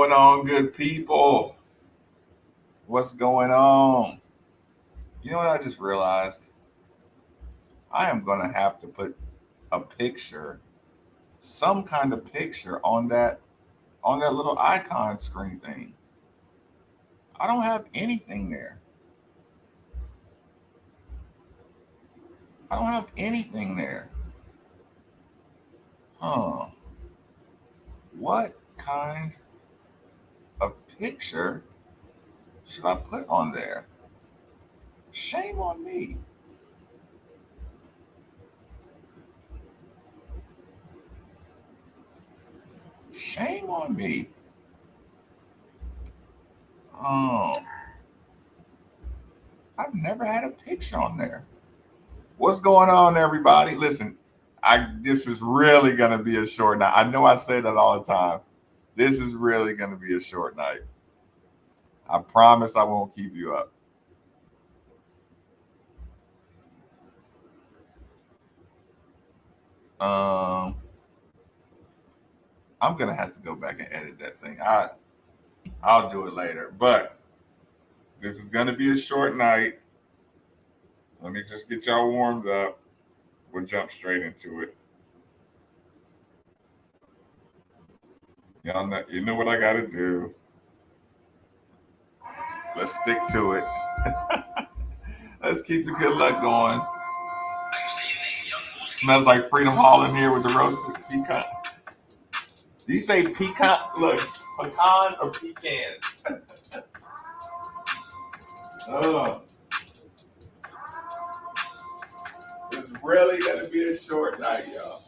going on, good people? What's going on? You know what I just realized? I am gonna have to put a picture, some kind of picture on that little icon screen thing. I don't have anything there. I don't have anything there. Huh. What kind of picture should I put on there? Shame on me. Shame on me. Oh, I've never had a picture on there. What's going on, everybody? Listen, I this is really gonna be a short night. I know I say that all the time. This is really gonna be a short night. I promise I won't keep you up. Um, I'm gonna have to go back and edit that thing. I'll do it later. But this is gonna be a short night. Let me just get y'all warmed up. We'll jump straight into it. Y'all know you know what I gotta do. Let's stick to it. Let's keep the good luck going. Smells like Freedom Hall in here with the roasted pecan. Do you say pecan? Look, pecan or pecan? Oh, it's really gonna be a short night, y'all.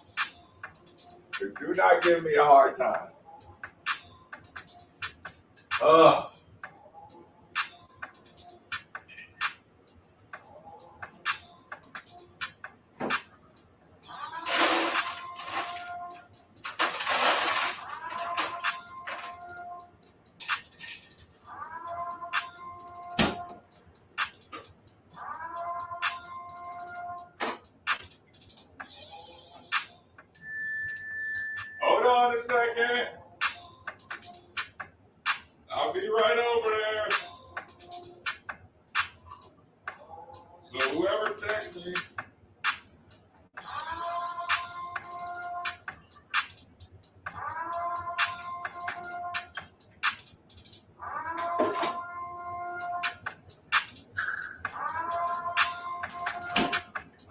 So do not give me a hard time. Oh, hold on a second. I'll be right over there. So whoever texts me,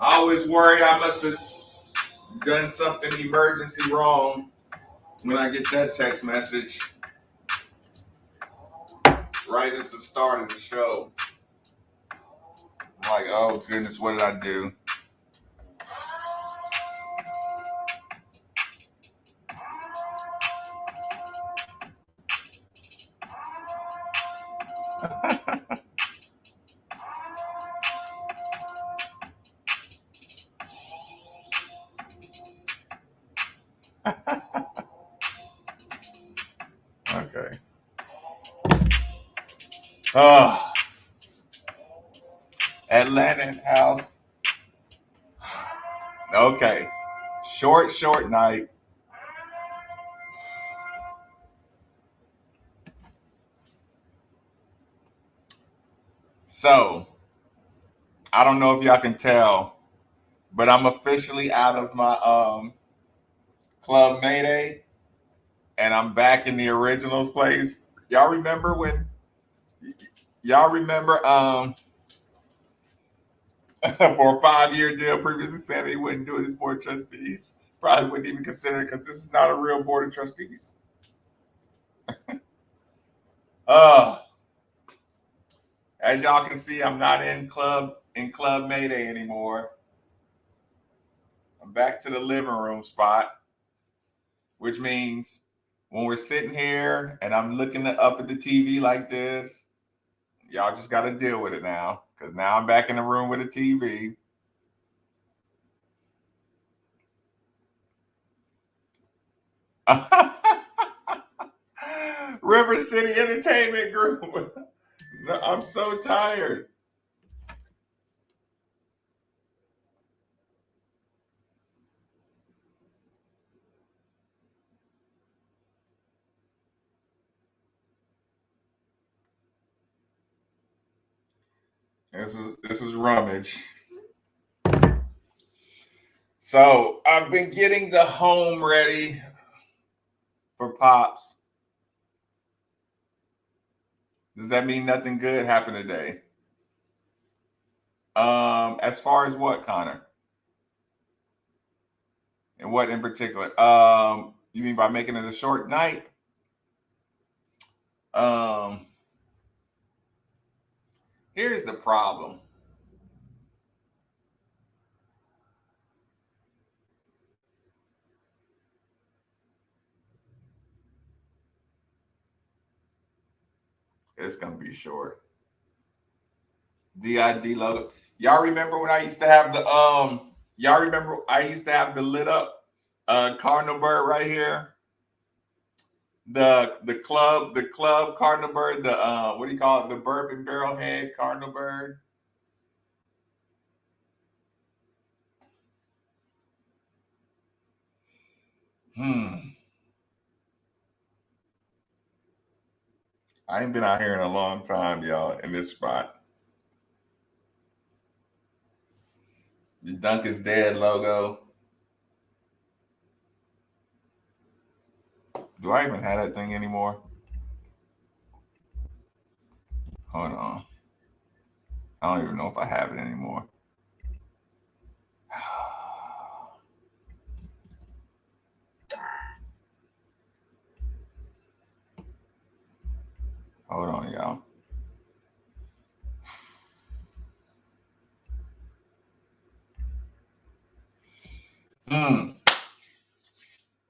I always worry I must have done something emergency wrong when I get that text message right at the start of the show. I'm like, oh goodness, what did I do? Okay. Oh, Atlanta house. Okay. Short night. So, I don't know if y'all can tell, but I'm officially out of my Club Mayday and I'm back in the originals place. Y'all remember when y'all remember for a 5 year deal previously said he wouldn't do it as board of trustees. Probably wouldn't even consider it because this is not a real board of trustees. Uh as y'all can see, I'm not in Club Mayday anymore. I'm back to the living room spot, which means when we're sitting here and I'm looking up at the TV like this, y'all just got to deal with it now because now I'm back in the room with a TV. River City Entertainment Group. No, I'm so tired. This is rummage. So I've been getting the home ready for Pops. Does that mean nothing good happened today? As far as what, Connor? And what in particular? You mean by making it a short night? Um, Here's the problem. It's gonna be short. DID logo. Y'all remember when I used to have the y'all remember I used to have the lit up cardinal bird right here? The club cardinal bird, the what do you call it? The bourbon barrel head cardinal bird. Hmm. I ain't been out here in a long time, y'all, in this spot. The Dunk is Dead logo. Do I even have that thing anymore? Hold on. I don't even know if I have it anymore. Hold on, y'all. Hmm.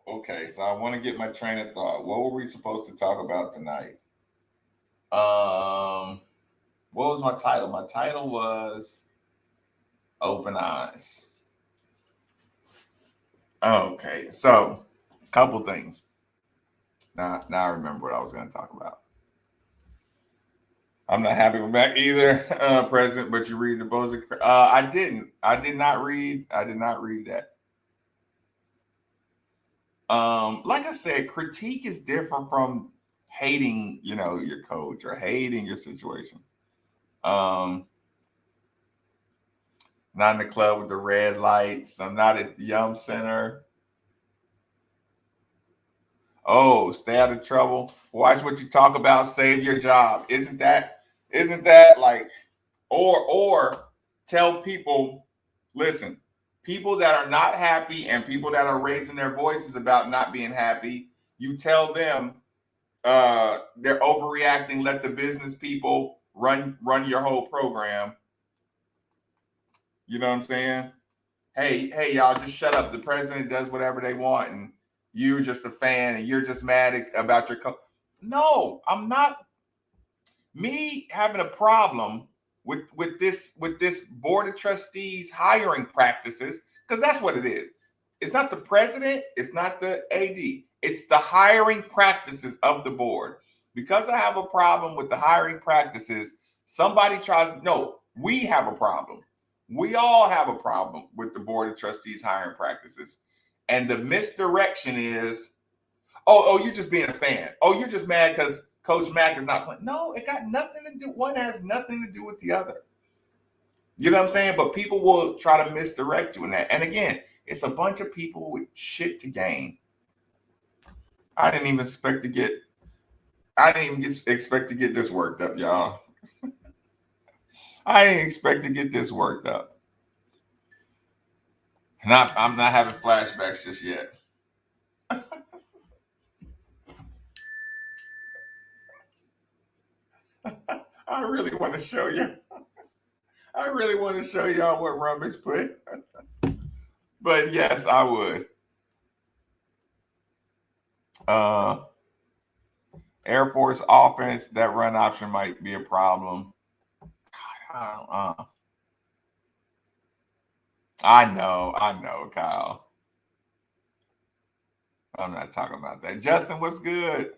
Okay, so I want to get my train of thought. What were we supposed to talk about tonight? Um, what was my title? My title was Open Eyes. Okay, so a couple things. Now I remember what I was going to talk about. I'm not happy with Mac either, President. But you read the Bozic. I didn't. I did not read. I did not read that. Like I said, critique is different from hating, your coach or hating your situation. Um, Not in the club with the red lights. I'm not at the Yum Center. Oh, stay out of trouble. Watch what you talk about. Save your job. Isn't that like, or tell people, listen, people that are not happy and people that are raising their voices about not being happy, you tell them they're overreacting. Let the business people run your whole program. You know what I'm saying? Hey, y'all, just shut up. The president does whatever they want, and you're just a fan, and you're just mad about your No, I'm not. Me having a problem with this board of trustees hiring practices, because that's what it is. It's not the president, it's not the AD, it's the hiring practices of the board. Because I have a problem with the hiring practices, somebody tries. No, we have a problem. We all have a problem with the board of trustees hiring practices, and the misdirection is, oh, you're just being a fan. Oh, you're just mad because Coach Mack is not playing. No, it got nothing to do. One has nothing to do with the other. You know what I'm saying? But people will try to misdirect you in that. And again, it's a bunch of people with shit to gain. I didn't even expect to get. I didn't even expect to get this worked up, y'all. I didn't expect to get this worked up. I'm not having flashbacks just yet. I really want to show you. I really want to show y'all what Rummage put. But yes, I would. Uh, Air Force offense, that run option might be a problem. I know, Kyle. I'm not talking about that. Justin, what's good?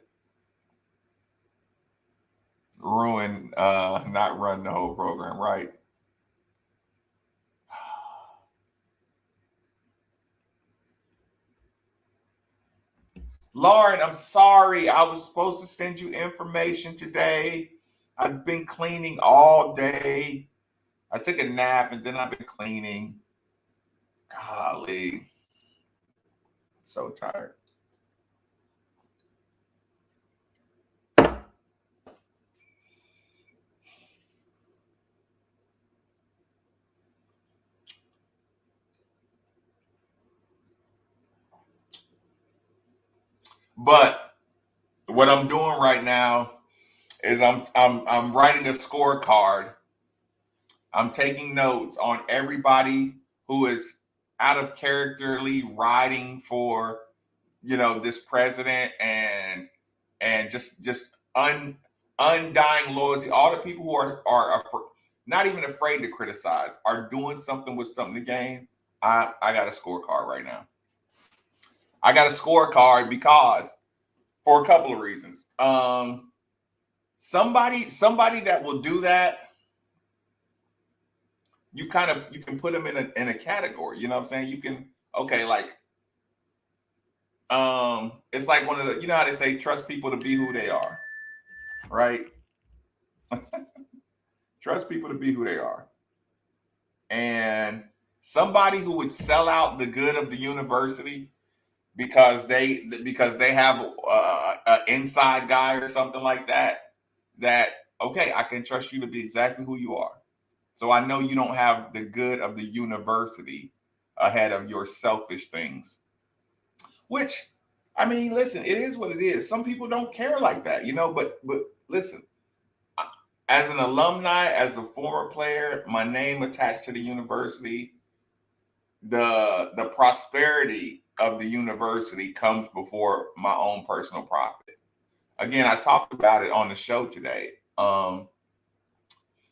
Not run the whole program, right? Lauren, I'm sorry. I was supposed to send you information today. I've been cleaning all day. I took a nap and then I've been cleaning. Golly, so tired. But what I'm doing right now is I'm writing a scorecard. I'm taking notes on everybody who is out of characterly riding for, this president, and just undying loyalty. All the people who are not even afraid to criticize are doing something with something to gain. I got a scorecard right now. I got a scorecard because for a couple of reasons. Somebody that will do that, you can put them in a category. You know what I'm saying? You can, okay, like, it's like one of the, how they say trust people to be who they are, right? Trust people to be who they are. And somebody who would sell out the good of the university because they have an inside guy or something like that, okay, I can trust you to be exactly who you are. So I know you don't have the good of the university ahead of your selfish things. Which, I mean, listen, it is what it is. Some people don't care like that, but listen, as an alumni, as a former player, my name attached to the university, the prosperity of the university comes before my own personal profit. Again, I talked about it on the show today.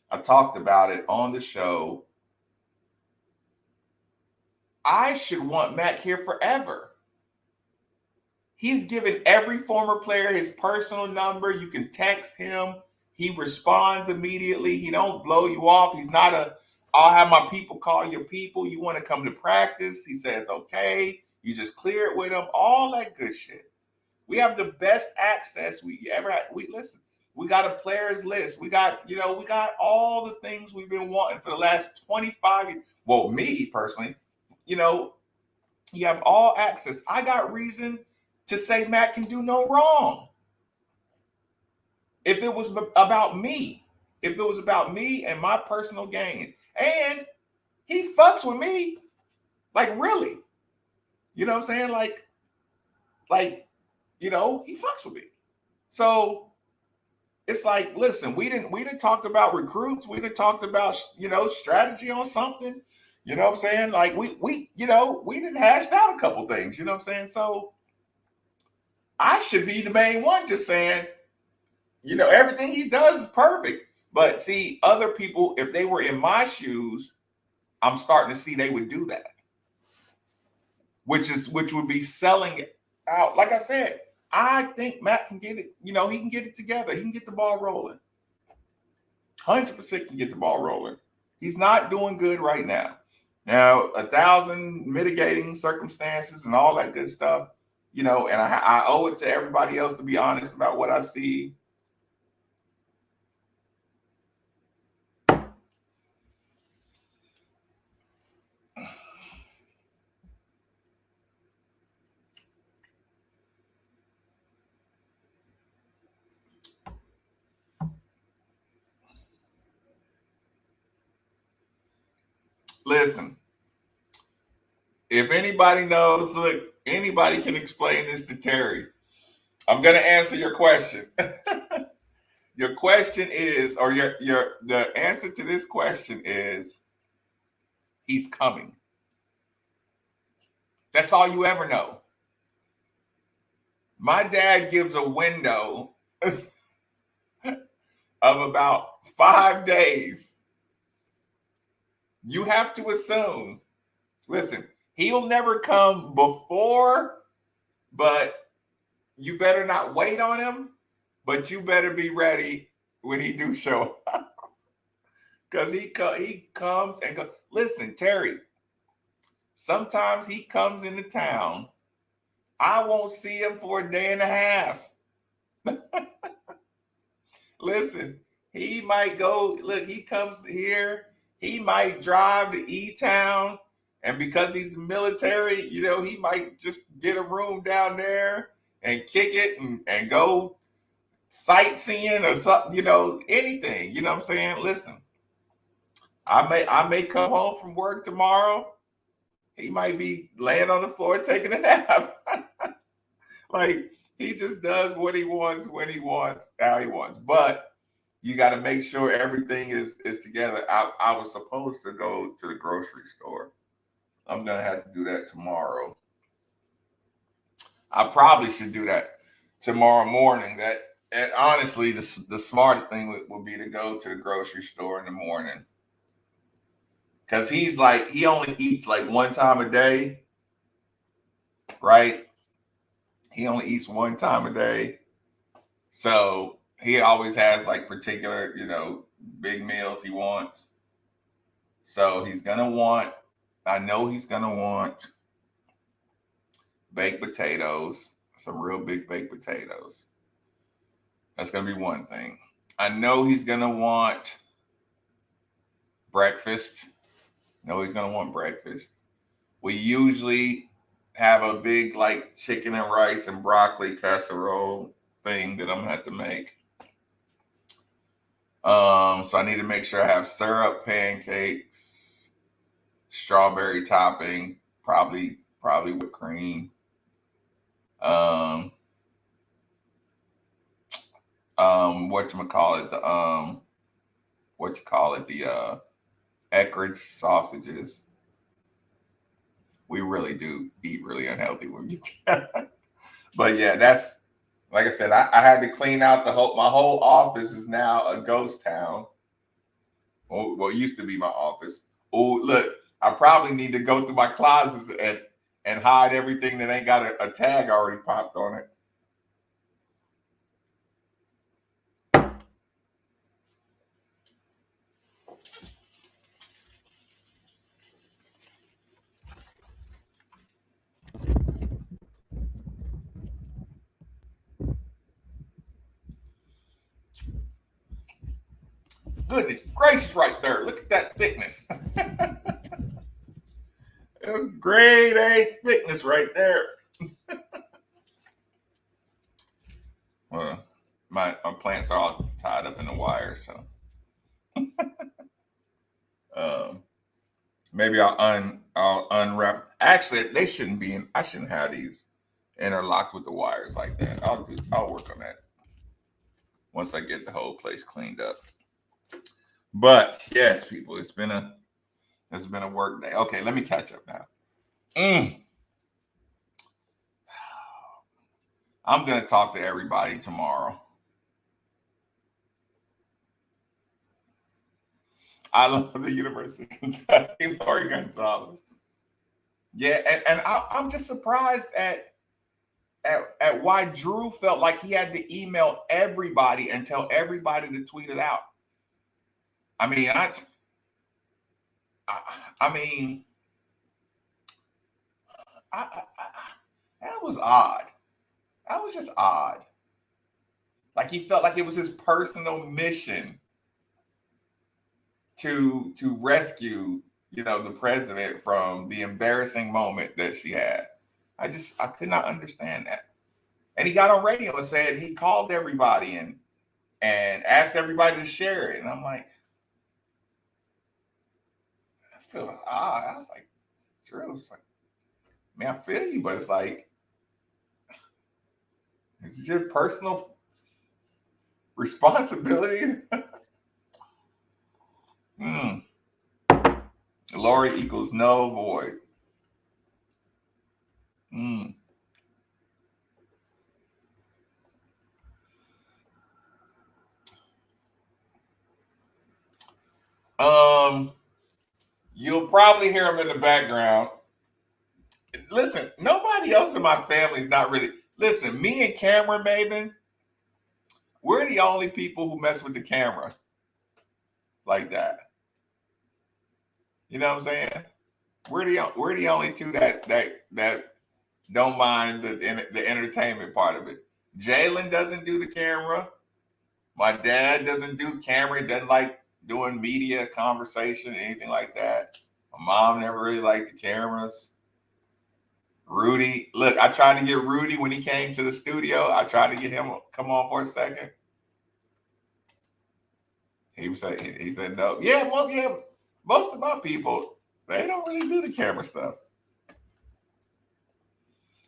I talked about it on the show. I should want Matt here forever. He's given every former player his personal number. You can text him. He responds immediately. He don't blow you off. He's not I'll have my people call your people. You want to come to practice? He says, okay. You just clear it with him. All that good shit. We have the best access we ever had. Listen, we got a players list. We got, we got all the things we've been wanting for the last 25 years. Well, me personally, you have all access. I got reason to say Matt can do no wrong. If it was about me, and my personal gains, and he fucks with me, like, really, you know what I'm saying? He fucks with me. So it's like, listen, we didn't talk about recruits. We didn't talked about, strategy on something. You know what I'm saying? Like we didn't hash out a couple things. You know what I'm saying? So I should be the main one just saying, everything he does is perfect. But see, other people, if they were in my shoes, I'm starting to see they would do that. Which would be selling it out. Like I said, I think Matt can get it, he can get it together. He can get the ball rolling. 100% can get the ball rolling. He's not doing good right now. Now, 1,000 mitigating circumstances and all that good stuff, and I owe it to everybody else to be honest about what I see. Listen, if anybody knows, look, anybody can explain this to Terry. I'm going to answer your question. Your question is, or the answer to this question is, he's coming. That's all you ever know. My dad gives a window of about 5 days. You have to assume, listen, he'll never come before, but you better not wait on him, but you better be ready when he do show up. Because he comes and goes. Listen, Terry, sometimes he comes into town. I won't see him for a day and a half. Listen, he might go, look, he comes here, he might drive to E-Town, and because he's military, he might just get a room down there and kick it and go sightseeing or something, anything. You know what I'm saying? Listen, I may come home from work tomorrow. He might be laying on the floor taking a nap. Like, he just does what he wants, when he wants, how he wants. But you got to make sure everything is together. I was supposed to go to the grocery store. I'm gonna have to do that tomorrow. I probably should do that tomorrow morning. And honestly, the smarter thing would be to go to the grocery store in the morning, because he's like, he only eats like one time a day, right? He only eats one time a day, so he always has like particular, big meals he wants. So he's gonna want. I know he's gonna want baked potatoes, some real big baked potatoes. That's gonna be one thing. I know he's gonna want breakfast. No, he's gonna want breakfast. We usually have a big like chicken and rice and broccoli casserole thing that I'm gonna have to make. So I need to make sure I have syrup, pancakes, strawberry topping, probably with cream. Whatchamacallit, the Eckrich sausages. We really do eat really unhealthy when we get but yeah, that's, like I said, I had to clean out my whole office is now a ghost town. Well, it used to be my office. Oh, look, I probably need to go through my closets and hide everything that ain't got a tag already popped on it. Goodness gracious, right there. Look at that thickness. That's grade A thickness right there. Well, my plants are all tied up in the wire, so maybe I'll unwrap. Actually, they shouldn't be in. I shouldn't have these interlocked with the wires like that. I'll work on that once I get the whole place cleaned up. But yes, people, it's been a work day. Okay, let me catch up now. I'm gonna talk to everybody tomorrow. I love the University of Kentucky, Lori Gonzalez. Yeah, and I'm just surprised at why Drew felt like he had to email everybody and tell everybody to tweet it out. I mean, I mean, that was odd. That was just odd. Like, he felt like it was his personal mission to rescue, the president from the embarrassing moment that she had. I could not understand that. And he got on radio and said he called everybody and asked everybody to share it. And I'm like, I feel odd. I was like, Drew, it's like, man, I feel you, but it's like, is it your personal responsibility? Lori equals no void. You'll probably hear him in the background. Listen, nobody else in my family is not really. Listen, me and Camera Maven, we're the only people who mess with the camera like that. You know what I'm saying? We're the only two that don't mind the entertainment part of it. Jalen doesn't do the camera. My dad doesn't do camera. He doesn't like doing media conversation, anything like that. My mom never really liked the cameras. Rudy, look, I tried to get Rudy when he came to the studio. I tried to get him to come on for a second. He said no. Most of my people, they don't really do the camera stuff.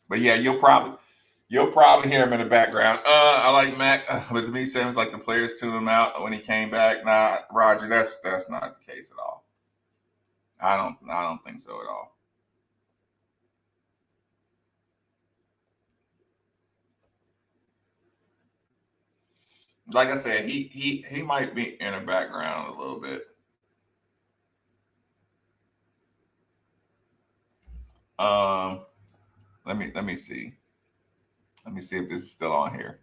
But yeah, you'll probably hear him in the background. I like Mac, but to me, it seems like the players tuned him out when he came back. Nah, Roger, that's not the case at all. I don't think so at all. Like I said, he might be in the background a little bit. Um, let me see. Let me see if this is still on here.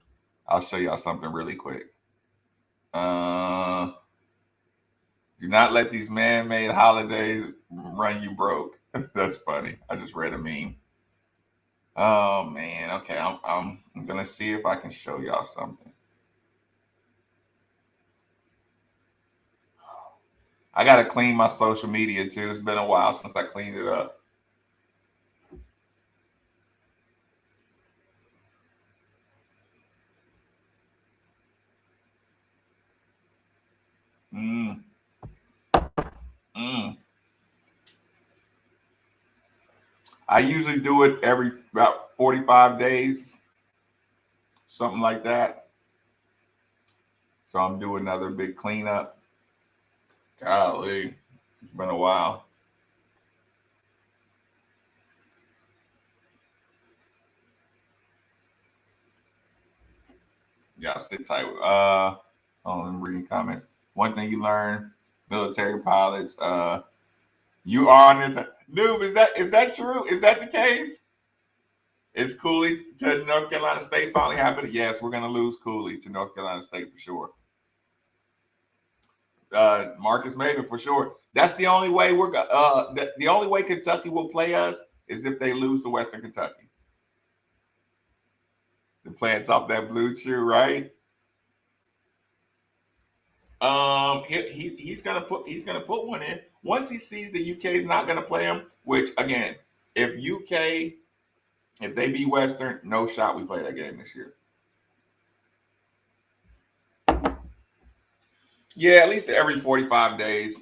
I'll show y'all something really quick. Uh, do not let these man-made holidays run you broke. That's funny. I just read a meme. Oh man. Okay, I'm gonna see if I can show y'all something. I gotta clean my social media too. It's been a while since I cleaned it up. Mm, mm. I usually do it every about 45 days, something like that. So I'm doing another big cleanup. Golly, it's been a while. Yeah, sit tight. I'm reading comments. One thing you learn, military pilots. You are on it. Noob, is that true? Is that the case? Is Cooley to North Carolina State finally happening? Yes, we're gonna lose Cooley to North Carolina State for sure. Marcus Maven for sure. That's the only way the only way Kentucky will play us is if they lose to Western Kentucky. The plants off that blue chew, right? He's gonna put one in once he sees the UK is not gonna play him. Which again, if UK if they beat Western, no shot we play that game this year. Yeah, at least every 45 days.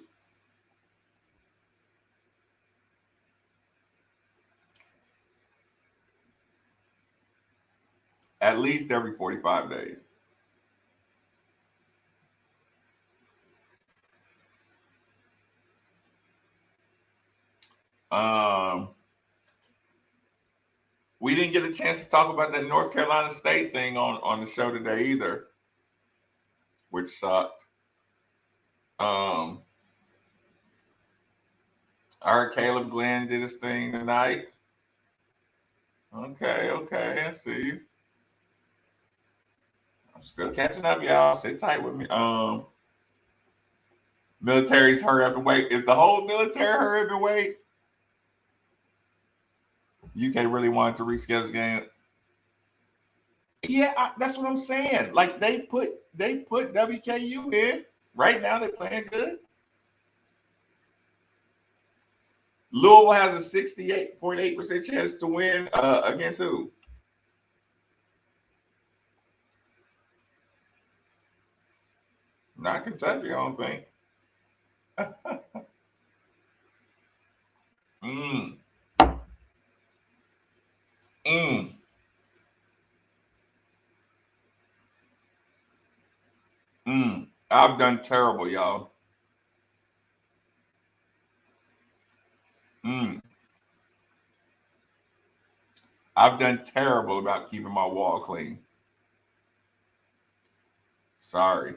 At least every 45 days. Um, we didn't get a chance to talk about that North Carolina State thing on the show today either, which sucked. Um, I heard Caleb Glenn did his thing tonight. Okay, okay, I see. I'm still catching up, y'all. Sit tight with me. Military's hurry up and wait. Is the whole military hurry up and wait? UK really wanted to reschedule the game. Yeah, that's what I'm saying. Like they put WKU in. Right now they're playing good. Louisville has a 68.8% chance to win against who? Not Kentucky, I don't think. Mm, mm, I've done terrible, y'all. Mm, I've done terrible about keeping my wall clean. Sorry.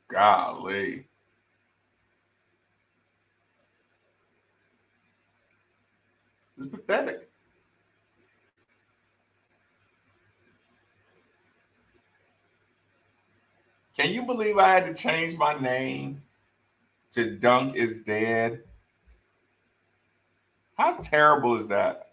Golly. It's pathetic. Can you believe I had to change my name to Dunk is Dead? How terrible is that?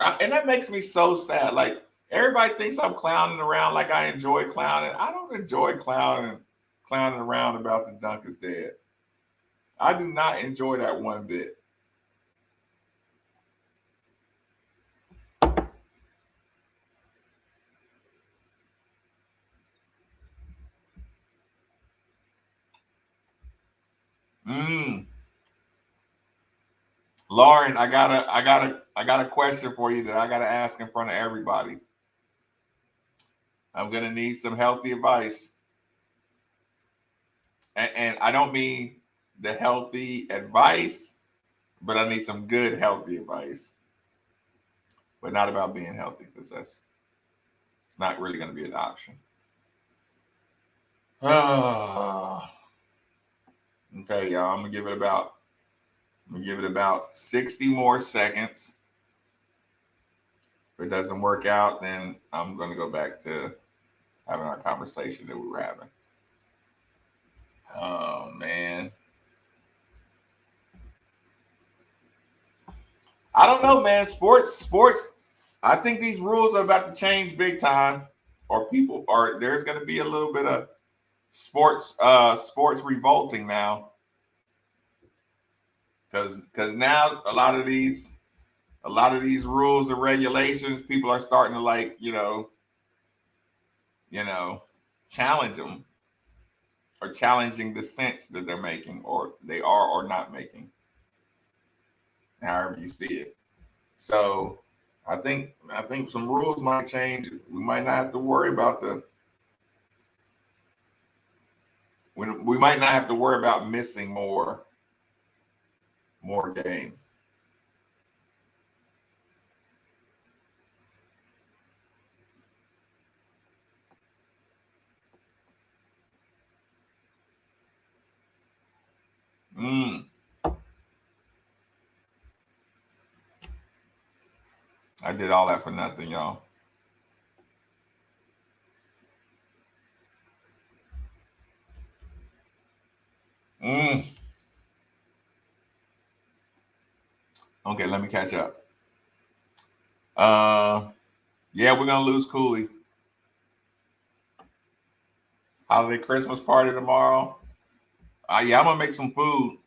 And that makes me so sad. Like everybody thinks I'm clowning around like I enjoy clowning. I don't enjoy clowning around about the dunk is dead. I do not enjoy that one bit. Mm. Lauren, I got a question for you that I gotta ask in front of everybody. I'm gonna need some healthy advice. And I don't mean the healthy advice, but I need some good healthy advice. But not about being healthy, because that's it's not really gonna be an option. Okay, y'all. I'm gonna give it about 60 more seconds. If it doesn't work out, then I'm gonna go back to having our conversation that we were having. Oh man. I don't know, man. Sports. I think these rules are about to change big time, or people, or there's going to be a little bit of sports revolting now, because now a lot of these rules and regulations, people are starting to like, you know, challenge them or challenging the sense that they're making, or they are or not making, however you see it. So I think some rules might change. We might not have to worry about we might not have to worry about missing more games. Mm, I did all that for nothing, y'all. Mm. Okay, let me catch up. Uh, yeah, we're gonna lose Cooley. Holiday Christmas party tomorrow. Yeah, I'm gonna make some food.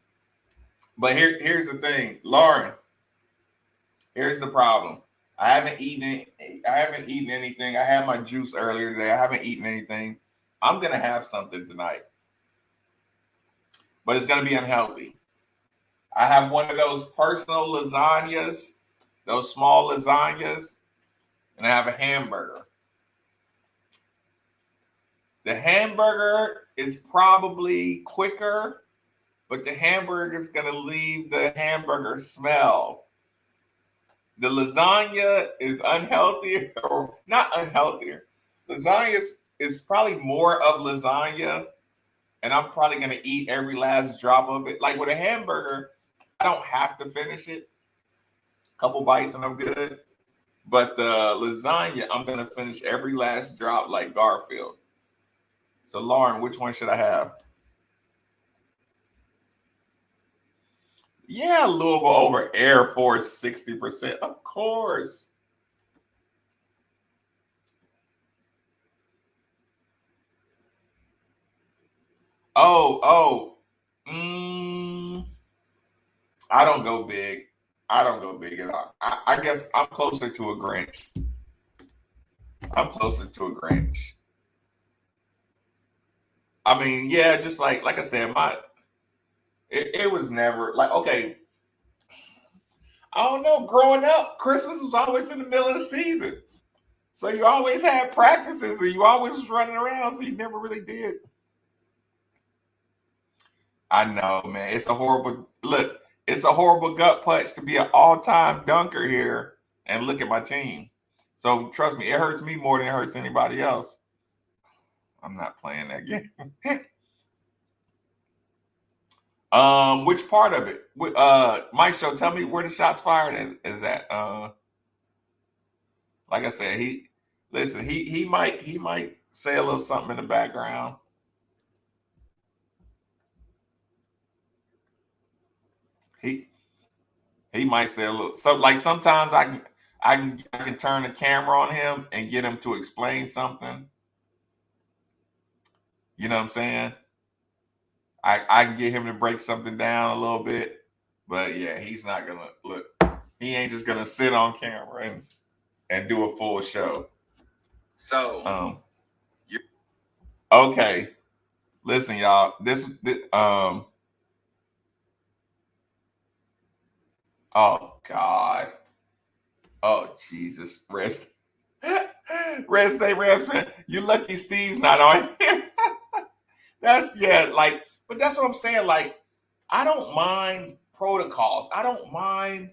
But here's the thing, Lauren. Here's the problem. I haven't eaten anything. I had my juice earlier today. I haven't eaten anything. I'm gonna have something tonight, but it's gonna be unhealthy. I have one of those personal lasagnas, those small lasagnas, and I have a hamburger. The hamburger is probably quicker, but the hamburger is going to leave the hamburger smell. The lasagna is unhealthier, or not unhealthier. Lasagna is probably more of lasagna, and I'm probably going to eat every last drop of it. Like with a hamburger, I don't have to finish it. A couple bites and I'm good. But the lasagna, I'm going to finish every last drop like Garfield. So, Lauren, which one should I have? Yeah, Louisville over Air Force 60%. Of course. Oh, oh. Mm, I don't go big. I don't go big at all. I guess I'm closer to a Grinch. I'm closer to a Grinch. I mean, yeah, just like I said, it was never like okay. I don't know. Growing up, Christmas was always in the middle of the season, so you always had practices, and you always was running around, so you never really did. I know, man. It's a horrible look. It's a horrible gut punch to be an all-time dunker here and look at my team. So trust me, it hurts me more than it hurts anybody else. I'm not playing that game. Which part of it? Maestro, tell me where the shots fired is at. Like I said, listen. He might say a little something in the background. He he might say a little. So like sometimes I can turn the camera on him and get him to explain something. You know what I'm saying? I can get him to break something down a little bit, but yeah, he's not gonna look. He ain't just gonna sit on camera and do a full show. So, okay, listen, y'all. This oh God, oh Jesus, rest, stay rest. You lucky Steve's not on here. That's but that's what I'm saying. Like, I don't mind protocols. I don't mind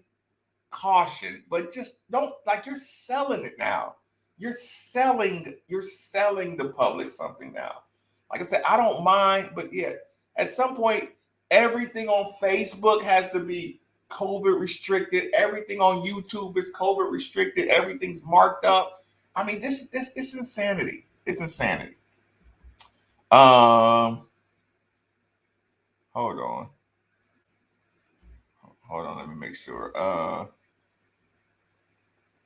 caution, but just don't, like, you're selling it now. You're selling the public something now. Like I said, I don't mind, but yeah, at some point, everything on Facebook has to be COVID restricted. Everything on YouTube is COVID restricted. Everything's marked up. I mean, this it's insanity. It's insanity. Hold on. Let me make sure.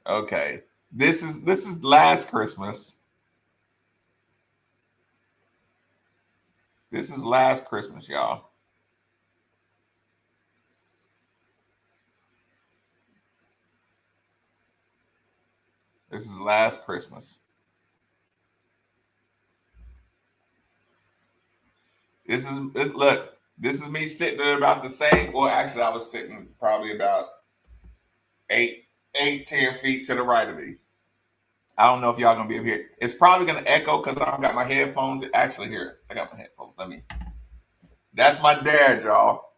Okay. This is last Christmas. This is last Christmas, y'all. This is last Christmas. This is me sitting at about the same. Well, actually, I was sitting probably about 10 feet to the right of me. I don't know if y'all gonna be able to hear. It's probably gonna echo because I don't got my headphones. Actually, here, I got my headphones. That's my dad, y'all.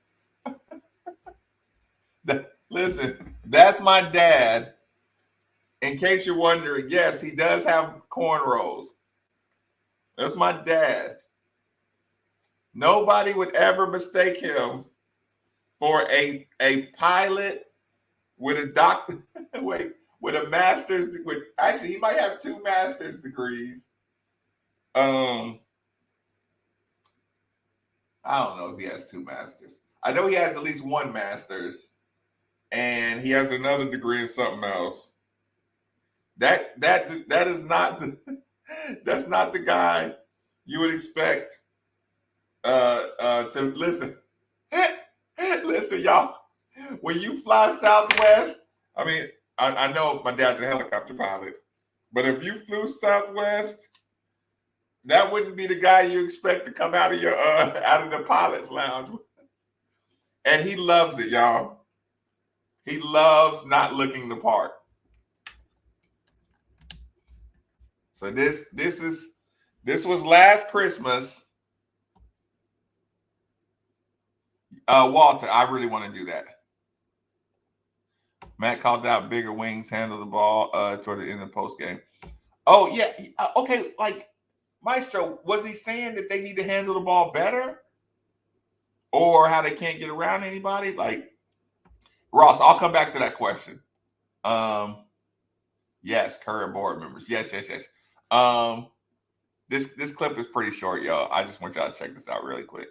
Listen, that's my dad. In case you're wondering, yes, he does have cornrows. That's my dad. Nobody would ever mistake him for a pilot with a doctor. Wait, with a master's. Actually, he might have 2 master's degrees. I don't know if he has 2 masters. I know he has at least 1 master's, and he has another degree in something else. That is not the that's not the guy you would expect to listen. Listen, y'all. When you fly Southwest, I mean, I know my dad's a helicopter pilot, but if you flew Southwest, that wouldn't be the guy you expect to come out of your out of the pilot's lounge. And he loves it, y'all. He loves not looking the part. So this was last Christmas. Walter, I really want to do that. Matt called out bigger wings, handle the ball toward the end of the post game. Oh yeah, okay. Like, Maestro, was he saying that they need to handle the ball better, or how they can't get around anybody? Like, Ross, I'll come back to that question. Yes, current board members. Yes. This clip is pretty short, y'all. I just want y'all to check this out really quick.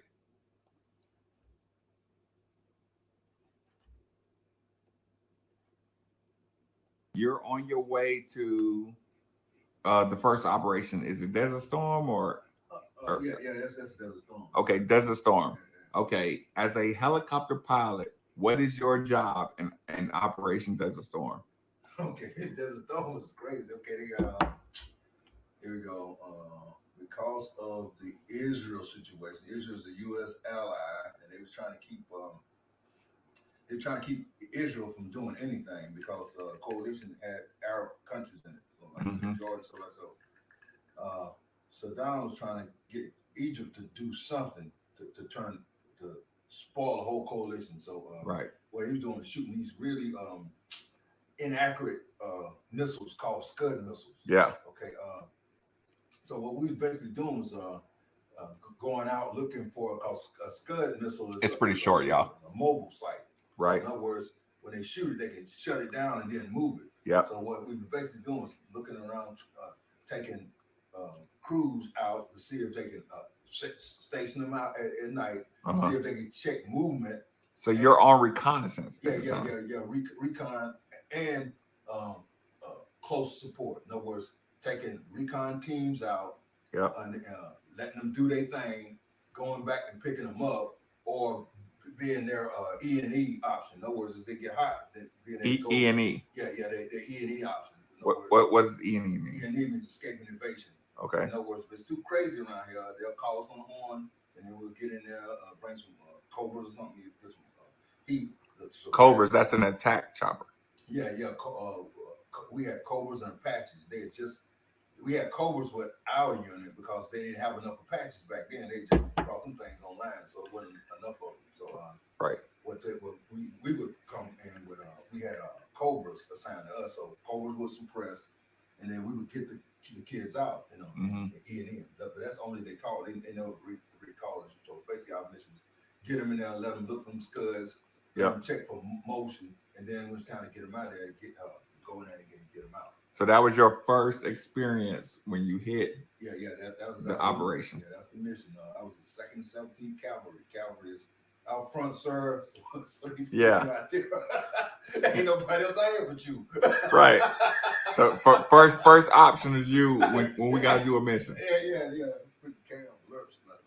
You're on your way to the first operation. Is it Desert Storm or yeah, that's Desert Storm. Okay, Desert Storm. Okay, as a helicopter pilot, what is your job in Operation Desert Storm? Okay, Desert Storm was crazy. Okay, they got here we go. Because of the Israel situation, Israel's a U.S. ally, and they was trying to keep Israel from doing anything because the coalition had Arab countries in it, so like Jordan, so Saddam was trying to get Egypt to do something to spoil the whole coalition. So right, what he was doing was shooting these really inaccurate missiles called Scud missiles. Yeah. Okay. So what we was basically doing was going out looking for a Scud missile. It's pretty short, y'all. A mobile site. Right. So in other words, when they shoot it, they can shut it down and then move it. Yeah. So what we were basically doing was looking around, taking crews out to see if they can station them out at night, see if they can check movement. So you're on reconnaissance. Yeah. Recon and close support. In other words, taking recon teams out, Yep. and letting them do their thing, going back and picking them up, or being their E&E option. In other words, as they get hot, then being able to go. E&E. Yeah, their E&E option. What does E&E mean? E&E means escape and evasion. Okay. In other words, if it's too crazy around here, they'll call us on the horn, and then we'll get in there, bring some cobras or something, get some heat. So Cobras, that's an attack chopper. Yeah. We had cobras and Apaches. We had cobras with our unit because they didn't have enough Apaches back then. They just brought them things online, so it wasn't enough of them. So right. We would come in with we had cobras assigned to us, so cobras would suppress, and then we would get the kids out, and E&M. That's only they call. They never recall it. So basically, our mission was get them in there, let them look from scuds, let them check for motion, and then when it's time to get them out there, go in there and get them out. So that was your first experience when you hit that was the operation. Yeah, that's the mission. I was the 2nd 17th Cavalry. Cavalry is out front, sir. So out there. Ain't nobody else out here but you. Right. So first option is you when we got to do a mission. Yeah.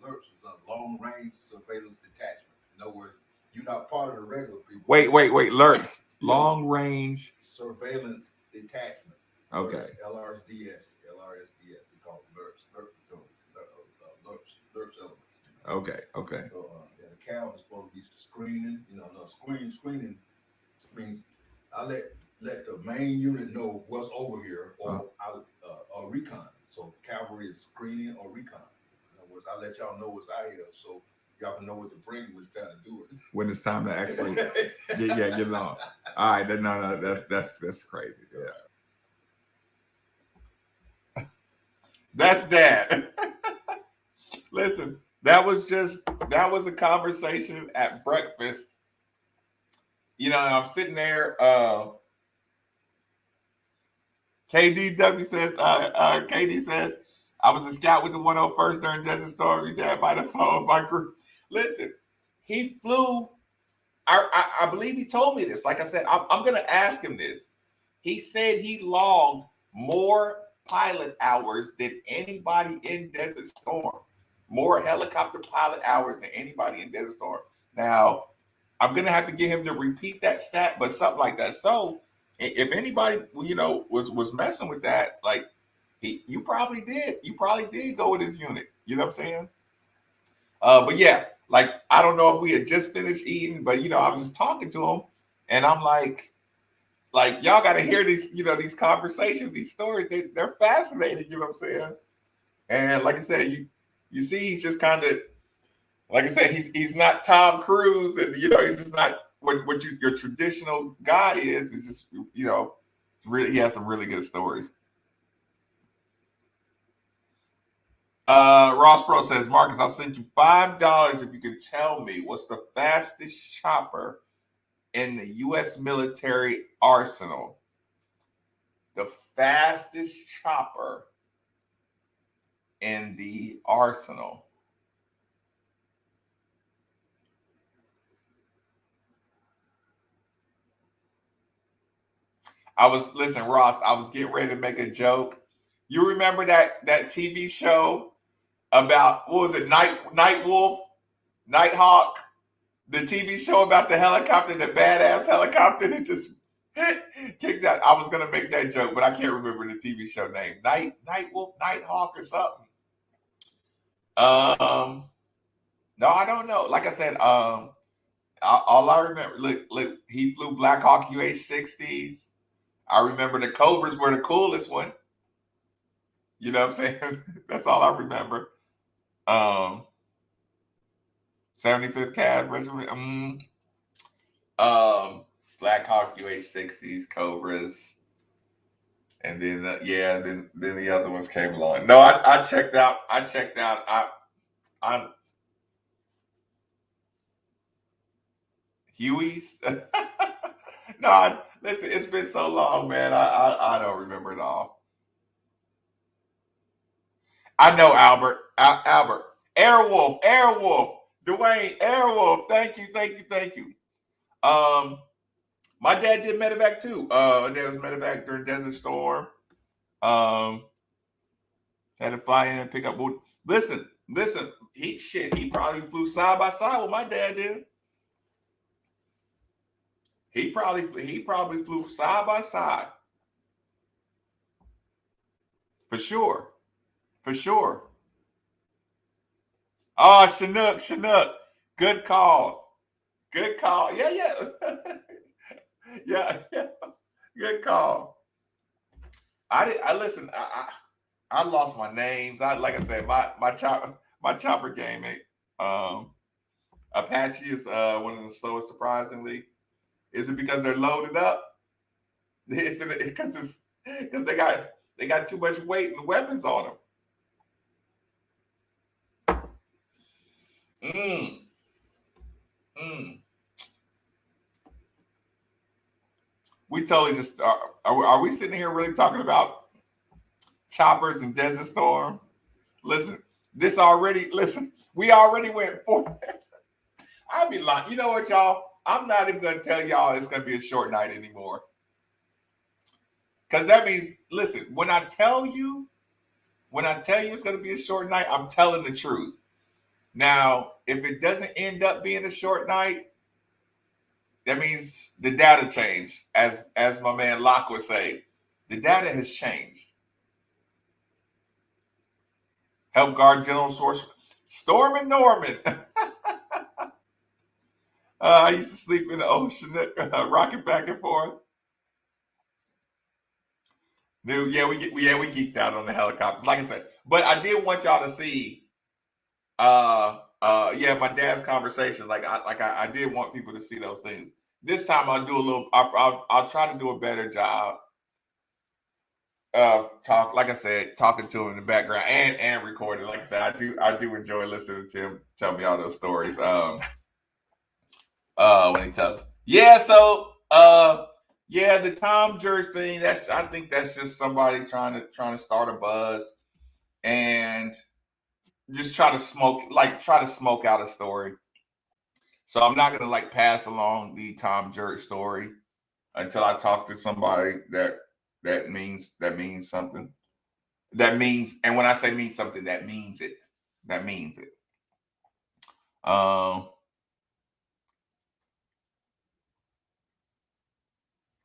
LURPS is a long range surveillance detachment. In other words, you're not part of the regular people. Wait. LURPS. Long range surveillance detachment. Okay. LRSDS. They call it LURPS. LURPS elements. Okay. So the Cal is supposed to be screening. Screening means I let the main unit know what's over here, or recon. So cavalry is screening or recon. In other words, I let y'all know what's out here, so y'all can know what to bring when it's time to do it. When it's time to actually get along. All right, no, that's crazy. Yeah. That's that. Listen, that was a conversation at breakfast. I'm sitting there. KDW says, KD says, I was a scout with the 101st during Desert Storm. Your dad might have followed my group. Listen, he flew. I believe he told me this. Like I said, I'm going to ask him this. He said he logged more pilot hours than anybody in Desert Storm. More helicopter pilot hours than anybody in Desert Storm. Now, I'm going to have to get him to repeat that stat, but something like that. So, if anybody, was messing with that, like, you probably did. You probably did go with his unit. You know what I'm saying? But yeah, like, I don't know if we had just finished eating, but, I was just talking to him, and I'm like, y'all got to hear these, these conversations, these stories. They're fascinating. You know what I'm saying? And like I said, you see, he's just kind of, like I said, he's not Tom Cruise, and he's just not what your traditional guy is. It's just it's really, he has some really good stories. Ross Pro says, Marcus, I'll send you $5 if you can tell me what's the fastest chopper in the U.S. military arsenal. The fastest chopper in the arsenal. Ross, I was getting ready to make a joke. You remember that TV show about, what was it, Nighthawk? The TV show about the helicopter, the badass helicopter that just kicked out. I was gonna make that joke, but I can't remember the TV show name. Nighthawk or something. No, I don't know. Like I said, all I remember, look, he flew Black Hawk UH-60s. I remember the Cobras were the coolest one. You know what I'm saying? That's all I remember. 75th Cav Regiment. Black Hawk UH-60s, Cobras. And then, then the other ones came along. No, I checked out. I'm Huey's. No, listen, it's been so long, man. I don't remember it all. I know, Albert. Albert. Airwolf. Dwayne, Airwolf. Thank you. My dad did medevac too. My dad was medevac during Desert Storm. Had to fly in and pick up. Listen. He probably flew side by side with my dad did. He probably flew side by side. For sure. Oh, Chinook. Good call. Yeah. yeah. Good call. I listen. I lost my names. Like I said, my chopper game. Apache is one of the slowest. Surprisingly, is it because they're loaded up? It's because they got too much weight and weapons on them. Mm. Mm. We totally just are we sitting here really talking about choppers and Desert Storm? Listen, we already went 4. I'd be lying. You know what, y'all? I'm not even gonna tell y'all it's gonna be a short night anymore. Because that means, listen, when I tell you it's gonna be a short night, I'm telling the truth. Now, if it doesn't end up being a short night, that means the data changed. As my man Locke would say, the data has changed. Help guard General Source. Storm and Norman. I used to sleep in the ocean, rocking back and forth. Dude, we geeked out on the helicopters, like I said. But I did want y'all to see, my dad's conversations. I did want people to see those things. This time I'll do a little. I'll try to do a better job of talking to him in the background and recording. Like I said, I do enjoy listening to him tell me all those stories. When he tells, the Tom Jurge thing. I think that's just somebody trying to start a buzz and just try to smoke out a story. So I'm not gonna pass along the Tom Jurge story until I talk to somebody that means something. And when I say means something, that means it. That means it.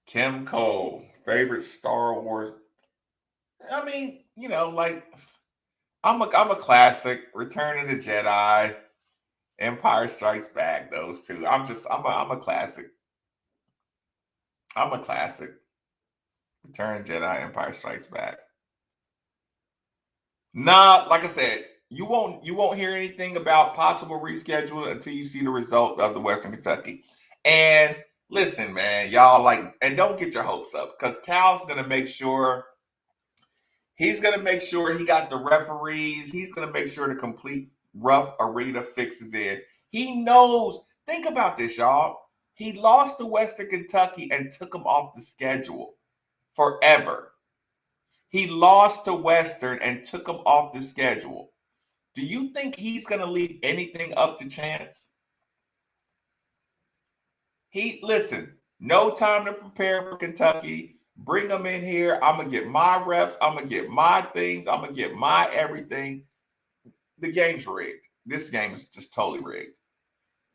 Kim Cole, favorite Star Wars. I mean, I'm a classic. Return of the Jedi, Empire Strikes Back. Those two. I'm a classic. I'm a classic. Return of the Jedi, Empire Strikes Back. Nah, like I said, you won't hear anything about possible reschedule until you see the result of the Western Kentucky. And listen, man, y'all and don't get your hopes up because Cal's gonna make sure. He's going to make sure he got the referees. He's going to make sure the complete rough arena fixes in. He knows. Think about this, y'all. He lost to Western Kentucky and took him off the schedule forever. He lost to Western and took him off the schedule. Do you think he's going to leave anything up to chance? Listen, no time to prepare for Kentucky. Bring them in here. I'm going to get my reps. I'm going to get my things. I'm going to get my everything. The game's rigged. This game is just totally rigged.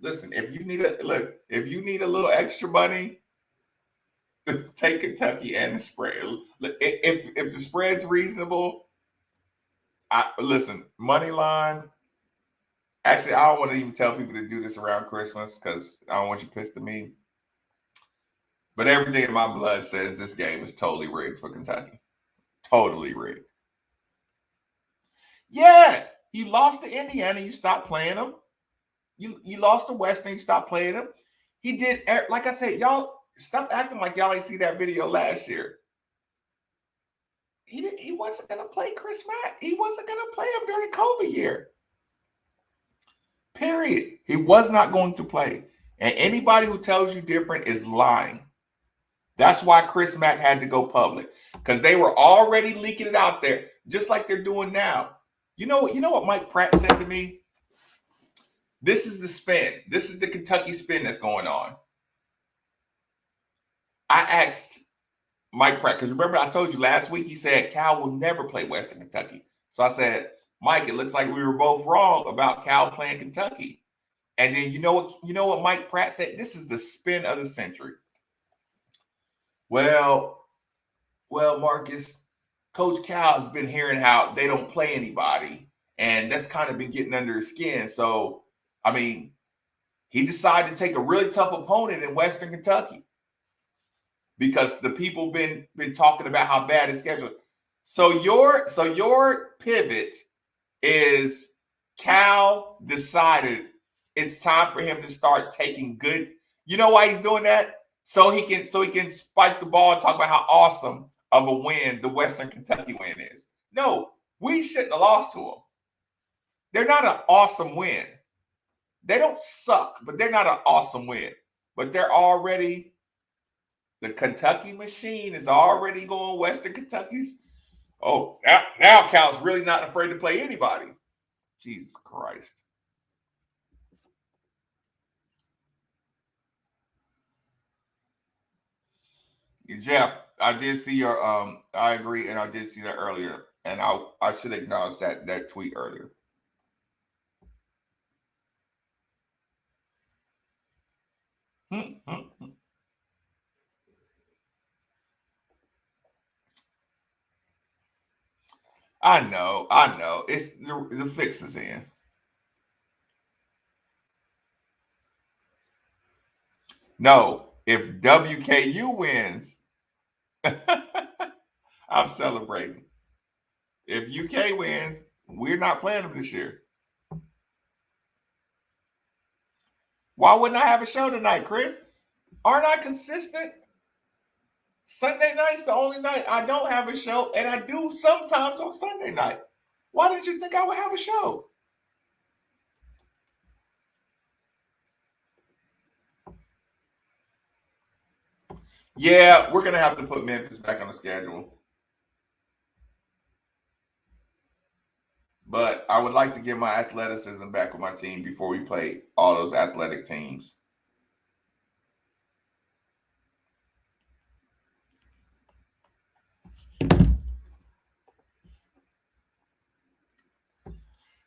Listen, if you need a little extra money, take Kentucky and the spread. If the spread's reasonable, money line. Actually, I don't want to even tell people to do this around Christmas because I don't want you pissed at me. But everything in my blood says this game is totally rigged for Kentucky. Totally rigged. Yeah, you lost to Indiana, you stopped playing them. You lost to Western, you stopped playing them. He did, like I said, y'all stop acting like y'all ain't see that video last year. He wasn't going to play Chris Mack. He wasn't going to play him during the COVID year. Period. He was not going to play. And anybody who tells you different is lying. That's why Chris Mack had to go public because they were already leaking it out there, just like they're doing now. You know what Mike Pratt said to me? This is the spin. This is the Kentucky spin that's going on. I asked Mike Pratt, because remember I told you last week he said Cal will never play Western Kentucky. So I said, Mike, it looks like we were both wrong about Cal playing Kentucky. And then you know what Mike Pratt said? This is the spin of the century. Well, Marcus, Coach Cal has been hearing how they don't play anybody, and that's kind of been getting under his skin. So, I mean, he decided to take a really tough opponent in Western Kentucky because the people been talking about how bad his schedule. So your pivot is Cal decided it's time for him to start taking good. You know why he's doing that? So he can spike the ball and talk about how awesome of a win the Western Kentucky win is. No, we shouldn't have lost to them. They're not an awesome win. They don't suck, but they're not an awesome win. But they're already, the Kentucky machine is already going Western Kentucky's. Oh, now Cal's really not afraid to play anybody. Jesus Christ. Jeff, I did see your I agree, and I did see that earlier. And I should acknowledge that tweet earlier. I know. It's the fix is in. No, if WKU wins, I'm celebrating. If UK wins, we're not playing them this year. Why wouldn't I have a show tonight, Chris? Aren't I consistent? Sunday night's the only night I don't have a show, and I do sometimes on Sunday night. Why did you think I would have a show? Yeah, we're gonna have to put Memphis back on the schedule. But I would like to get my athleticism back with my team before we play all those athletic teams.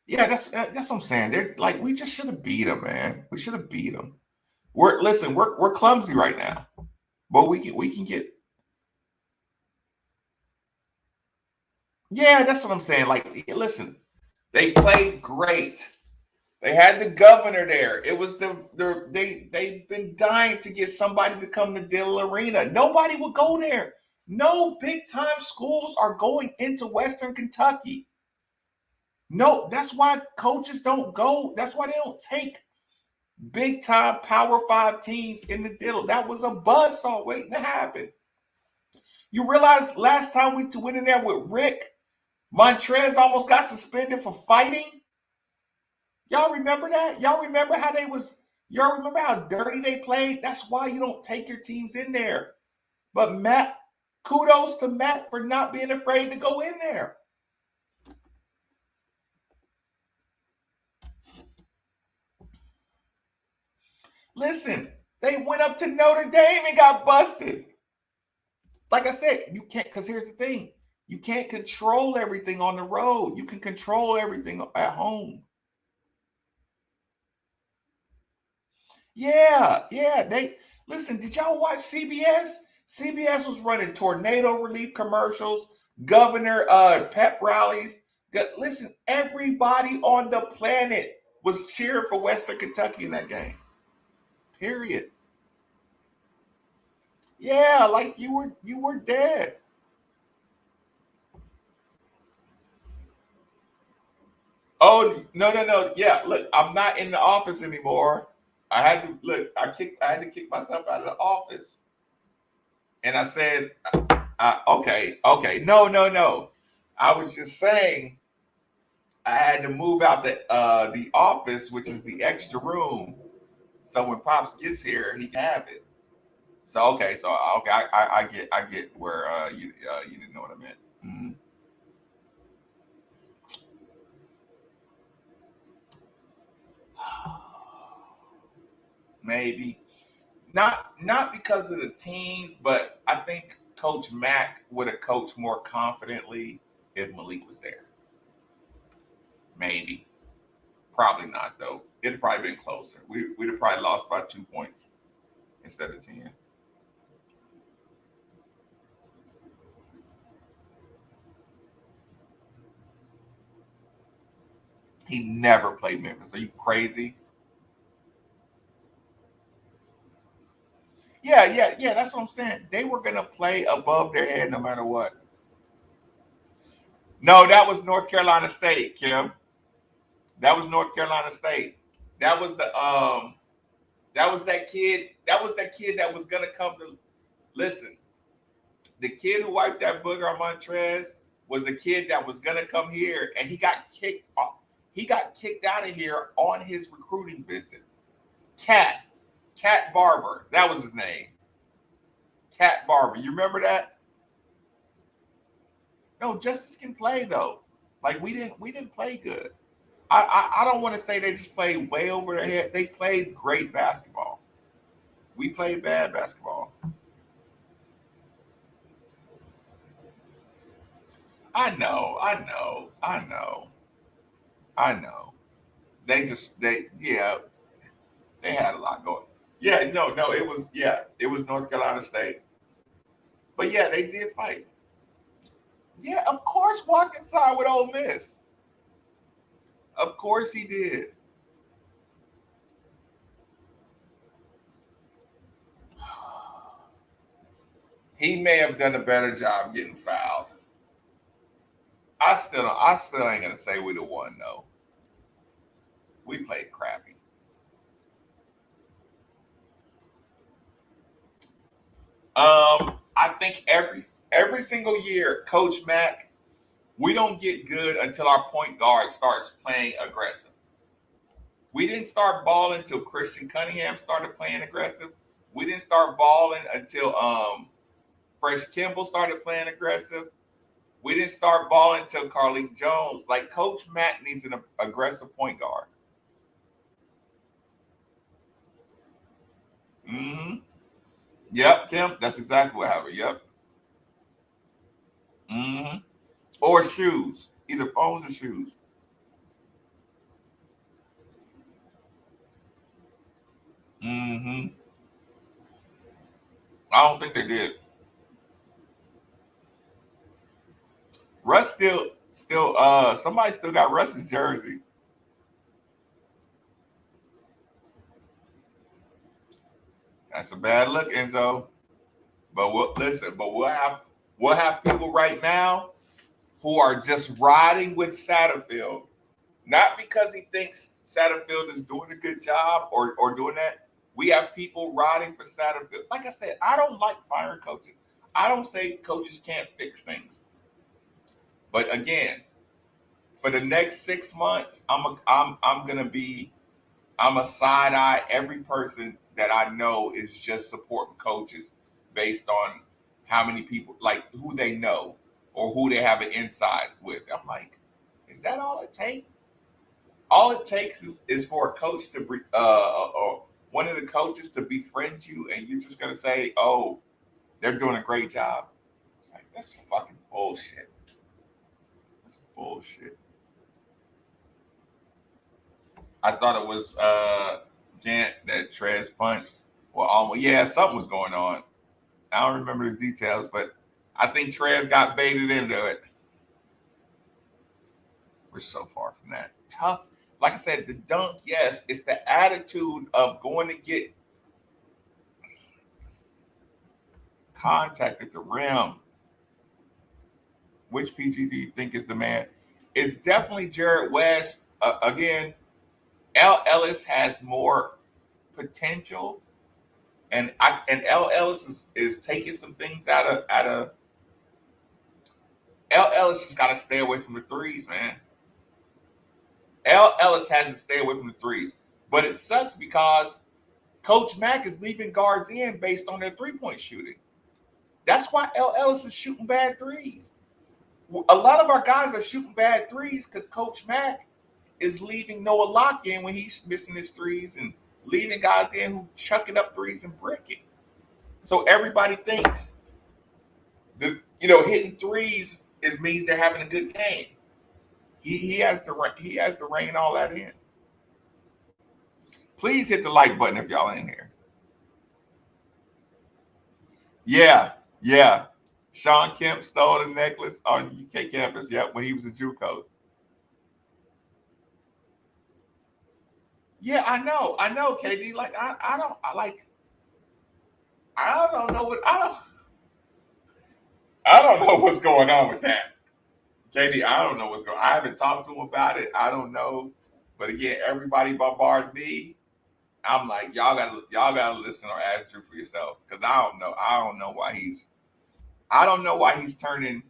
Yeah, that's what I'm saying. They're like, we just should have beat them, man. We should have beat them. We're clumsy right now, but we can get. Yeah, that's what I'm saying. Like, listen, they played great. They had the governor there. It was they've been dying to get somebody to come to Dill Arena. Nobody would go there. No big time schools are going into Western Kentucky. No, that's why coaches don't go. That's why they don't take big time Power Five teams in the Diddle. That was a buzzsaw waiting to happen. You realize last time we went in there with Rick, Montrez almost got suspended for fighting. Y'all remember that? Y'all remember how dirty they played? That's why you don't take your teams in there. But Matt, kudos to Matt for not being afraid to go in there. Listen, they went up to Notre Dame and got busted. Like I said, you can't, because here's the thing. You can't control everything on the road. You can control everything at home. Yeah. They listen. Did y'all watch CBS? CBS was running tornado relief commercials, governor pep rallies. Listen, everybody on the planet was cheering for Western Kentucky in that game. Period. Yeah, like you were dead. Oh no. Yeah, look, I'm not in the office anymore. I had to look. I had to kick myself out of the office, and I said, okay. No. I was just saying I had to move out the office, which is the extra room. So when Pops gets here, he can have it. So okay, I get where you didn't know what I meant. Mhm. Maybe Not because of the teams, but I think Coach Mack would have coached more confidently if Malik was there. Maybe. Probably not though. It'd probably been closer. We'd have probably lost by 2 points instead of 10. He never played Memphis. Are you crazy? Yeah. That's what I'm saying. They were gonna play above their head no matter what. No, that was North Carolina State, Kim. That was North Carolina State. That was the that was that kid. That was that kid that was gonna come to listen. The kid who wiped that booger on Montrez was the kid that was gonna come here, and he got kicked off. He got kicked out of here on his recruiting visit. Cat Barber. That was his name. Cat Barber. You remember that? No, Justice can play though. Like we didn't play good. I don't want to say they just played way over their head. They played great basketball. We played bad basketball. I know. They had a lot going. Yeah, no, it was North Carolina State. But yeah, they did fight. Yeah, of course walked inside with Ole Miss. Of course he did. He may have done a better job getting fouled. I still ain't gonna say we the one though. We played crappy. I think every single year, Coach Mack, we don't get good until our point guard starts playing aggressive. We didn't start balling until Christian Cunningham started playing aggressive. We didn't start balling until Fresh Kimball started playing aggressive. We didn't start balling until Carlik Jones. Like Coach Mack needs an aggressive point guard. Mm-hmm. Yep, Kim. That's exactly what happened. Yep. Mm-hmm. Or shoes. Either phones or shoes. Mm-hmm. I don't think they did. Russ still somebody still got Russ's jersey. That's a bad look, Enzo. But we'll have people right now who are just riding with Satterfield, not because he thinks Satterfield is doing a good job or doing that. We have people riding for Satterfield. Like I said, I don't like firing coaches. I don't say coaches can't fix things. But again, for the next 6 months, I'm gonna be I'm a side eye every person that I know is just supporting coaches based on how many people like who they know or who they have an inside with. I'm like, is that all it takes? All it takes is for a coach to or one of the coaches to befriend you, and you're just gonna say, "Oh, they're doing a great job." It's like that's fucking bullshit. That's bullshit. I thought it was Gant that Trez punched. Well, almost yeah, something was going on. I don't remember the details, but I think Trez got baited into it. We're so far from that. Tough. Like I said, the dunk, yes, it's the attitude of going to get contact at the rim. Which PG do you think is the man? It's definitely Jared West. Again, L. Ellis has more potential, and L. Ellis is taking some things out of L. Ellis just got to stay away from the threes, man. L. Ellis has to stay away from the threes, but it sucks because Coach Mack is leaving guards in based on their 3-point shooting. That's why L. Ellis is shooting bad threes. A lot of our guys are shooting bad threes because Coach Mack is leaving Noah Locke in when he's missing his threes, and leaving guys in who chucking up threes and bricking. So everybody thinks that hitting threes means they're having a good game. He has to rein all that in. Please hit the like button if y'all in here. Yeah, yeah. Sean Kemp stole the necklace on UK campus. Yep, when he was a JUCO. Yeah, I know, KD. Like I don't know I don't know what's going on with that. KD, I don't know what's going on. I haven't talked to him about it. I don't know. But again, everybody bombarded me. I'm like, y'all gotta listen or ask Drew for yourself. Because I don't know. I don't know why he's turning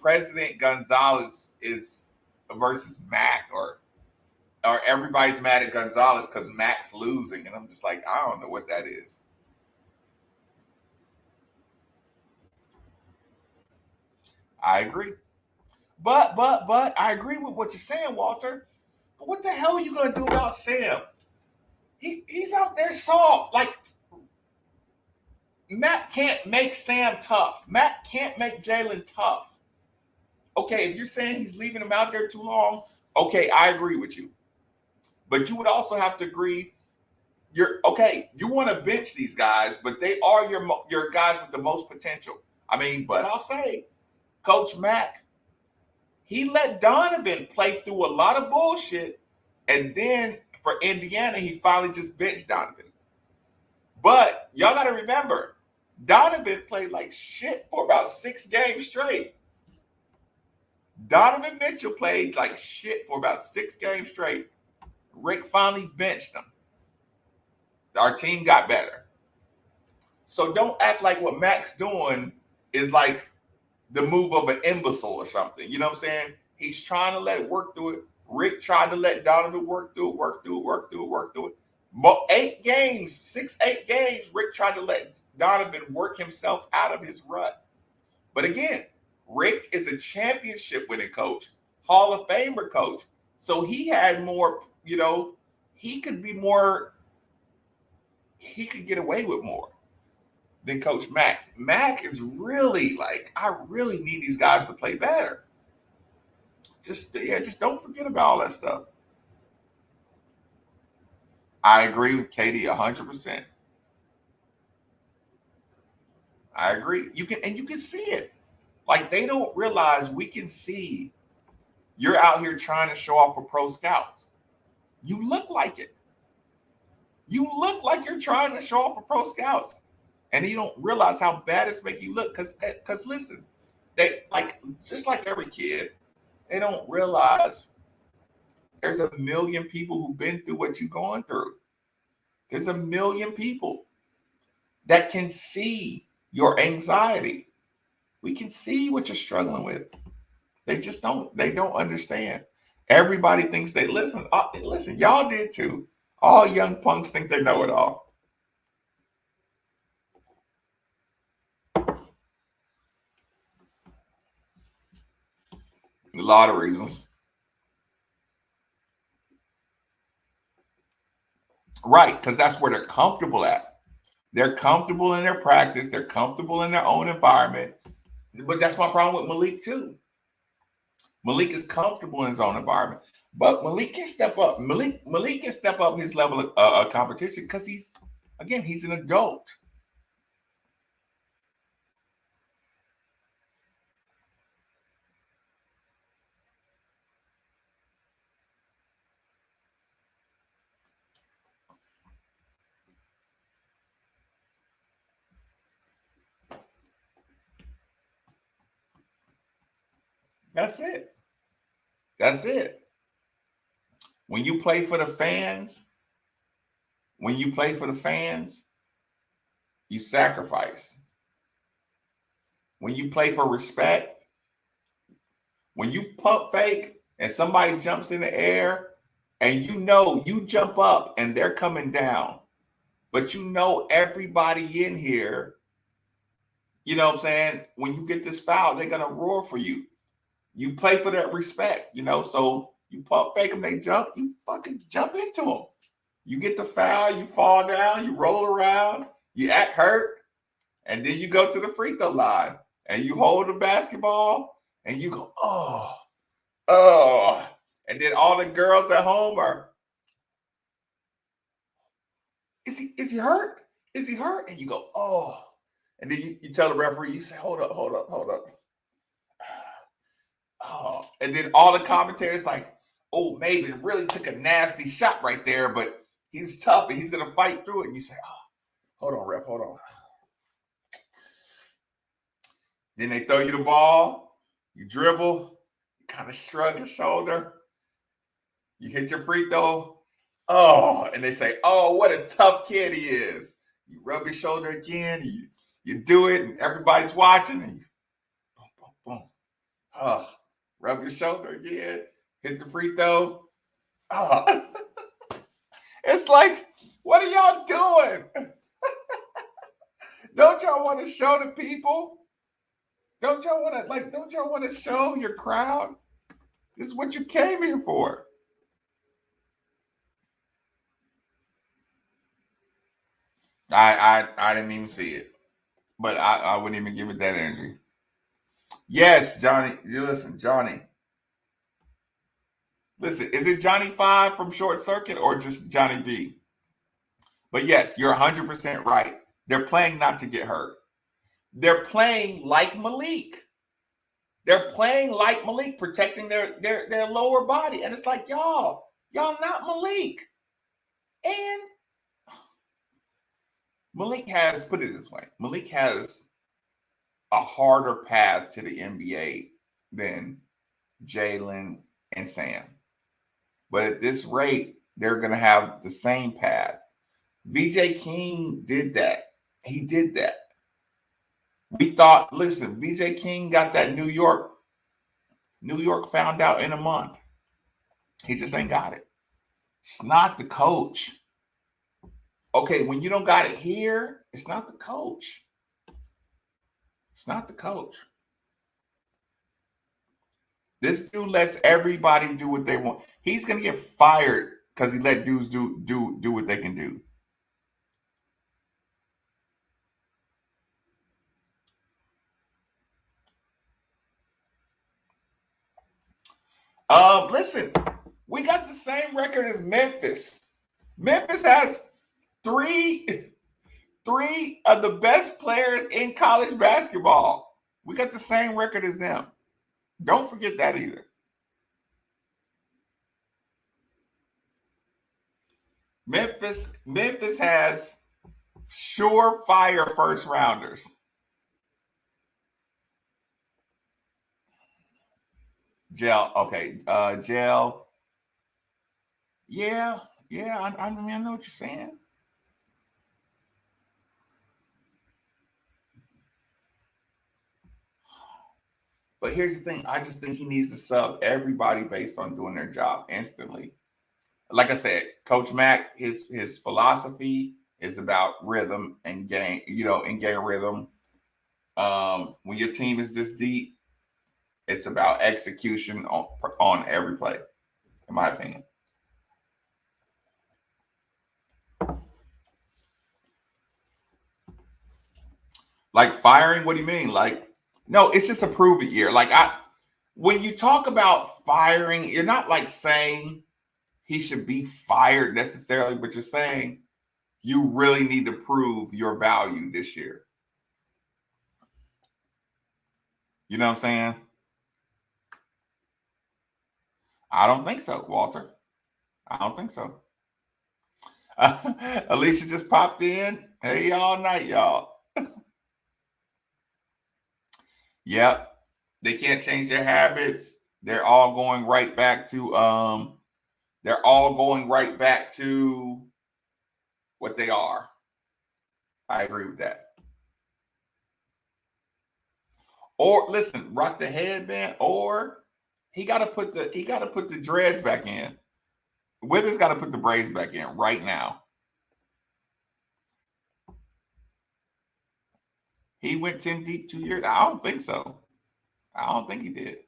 President Gonzalez is versus Mac or everybody's mad at Gonzalez because Mac's losing. And I'm just like, I don't know what that is. I agree. But I agree with what you're saying, Walter. But what the hell are you gonna do about Sam? He's out there soft. Like Matt can't make Sam tough. Matt can't make Jalen tough. Okay, if you're saying he's leaving him out there too long, okay, I agree with you. But you would also have to agree. You want to bench these guys, but they are your guys with the most potential. I mean, but I'll say, Coach Mack, he let Donovan play through a lot of bullshit, and then for Indiana, he finally just benched Donovan. But y'all got to remember, Donovan played like shit for about 6 games straight. Donovan Mitchell played like shit for about 6 games straight. Rick finally benched him. Our team got better. So don't act like what Mac's doing is like the move of an imbecile or something. You know what I'm saying? He's trying to let it work through it. Rick tried to let Donovan work through it. 8 games, 6-8 games, Rick tried to let Donovan work himself out of his rut. But again, Rick is a championship winning coach, Hall of Famer coach. So he had more, he could get away with more than Coach Mack. Mack is really like, I really need these guys to play better. Just don't forget about all that stuff. I agree with KD 100%. I agree. You can see it. Like they don't realize we can see you're out here trying to show off for pro scouts. You look like it. You look like you're trying to show off for pro scouts. And you don't realize how bad it's making you look. Because listen, they just like every kid, they don't realize there's a million people who've been through what you're going through. There's a million people that can see your anxiety. We can see what you're struggling with. They just don't understand. Everybody thinks they listen, y'all did too. All young punks think they know it all. A lot of reasons. Right, because that's where they're comfortable at. They're comfortable in their practice. They're comfortable in their own environment. But that's my problem with Malik too. Malik is comfortable in his own environment. But Malik can step up. Malik can step up his level of competition because he's an adult. That's it. That's it. When you play for the fans, you sacrifice. When you play for respect, when you pump fake and somebody jumps in the air and you jump up and they're coming down, but everybody in here, you know what I'm saying? When you get this foul, they're going to roar for you. You play for that respect, so you pump fake them, they jump, you fucking jump into them. You get the foul, you fall down, you roll around, you act hurt, and then you go to the free throw line and you hold the basketball and you go, oh. And then all the girls at home are, is he hurt? Is he hurt? And you go, oh. And then you tell the referee, you say, hold up. Oh. And then all the commentators like, oh, Maven really took a nasty shot right there, but he's tough and he's going to fight through it. And you say, oh, hold on, ref, hold on. Then they throw you the ball, you dribble, you kind of shrug your shoulder, you hit your free throw. Oh, and they say, oh, what a tough kid he is. You rub your shoulder again, you do it, and everybody's watching, and you boom, boom, boom. Oh, rub your shoulder again, hit the free throw. Oh. It's like, what are y'all doing? Don't y'all want to show the people? Don't y'all want to show your crowd? This is what you came here for. I didn't even see it, but I wouldn't even give it that energy. Yes, Johnny. You listen, Johnny. Listen, is it Johnny 5 from Short Circuit or just Johnny D? But yes, you're 100% right. They're playing not to get hurt. They're playing like Malik. They're playing like Malik, protecting their lower body. And it's like, y'all not Malik. And Malik has, put it this way, Malik has a harder path to the NBA than Jalen and Sam. But at this rate, they're going to have the same path. VJ King did that. He did that. We thought, listen, VJ King got that New York found out in a month. He just ain't got it. It's not the coach. Okay, when you don't got it here, it's not the coach. It's not the coach. This dude lets everybody do what they want. He's gonna get fired because he let dudes do what they can do. Listen, we got the same record as Memphis. Memphis has three of the best players in college basketball. We got the same record as them. Don't forget that either. Memphis has surefire first rounders. Gel, okay. Gel. Yeah. I mean, I know what you're saying. But here's the thing. I just think he needs to sub everybody based on doing their job instantly. Like I said, Coach Mack, his philosophy is about rhythm and game, and game rhythm. When your team is this deep, it's about execution on every play, in my opinion. Like firing, what do you mean? Like, no, it's just a prove it year. Like when you talk about firing, you're not like saying he should be fired necessarily, but you're saying you really need to prove your value this year. You know what I'm saying? I don't think so, Walter. I don't think so. Alicia just popped in. Hey, all night, y'all. Yep. They can't change their habits. They're all going right back to what they are. I agree with that. Or listen, rock the headband, or he gotta put the dreads back in. Withers got to put the braids back in right now. He went 10 deep 2 years. I don't think so. I don't think he did.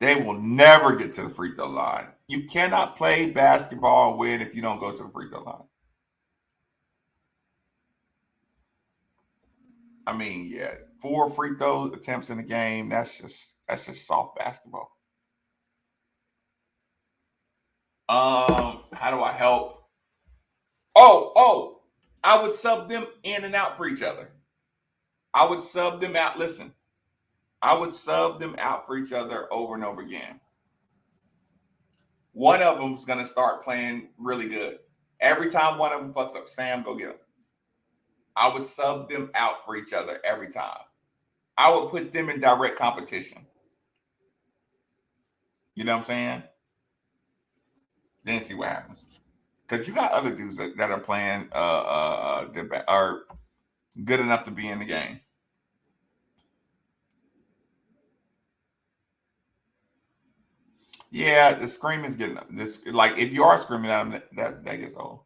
They will never get to the free throw line. You cannot play basketball and win if you don't go to the free throw line. I mean, yeah, 4 free throw attempts in the game, that's just soft basketball. How do I help? Oh, I would sub them in and out for each other. I would sub them out. Listen, I would sub them out for each other over and over again. One of them's going to start playing really good. Every time one of them fucks up, Sam, go get him. I would sub them out for each other every time. I would put them in direct competition. You know what I'm saying? Then see what happens. Because you got other dudes that are playing are good enough to be in the game. Yeah, the scream is getting this. Like if you are screaming at them, that gets old.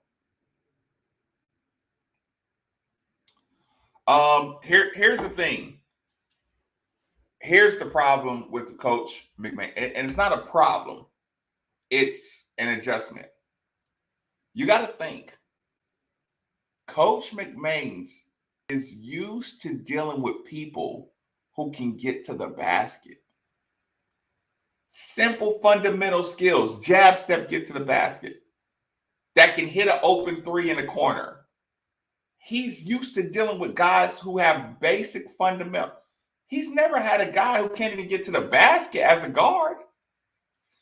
Here's the thing. Here's the problem with Coach McMahon, and it's not a problem. It's an adjustment. You got to think. Coach McMahon is used to dealing with people who can get to the basket. Simple fundamental skills, jab, step, get to the basket. That can hit an open 3 in the corner. He's used to dealing with guys who have basic fundamental. He's never had a guy who can't even get to the basket as a guard.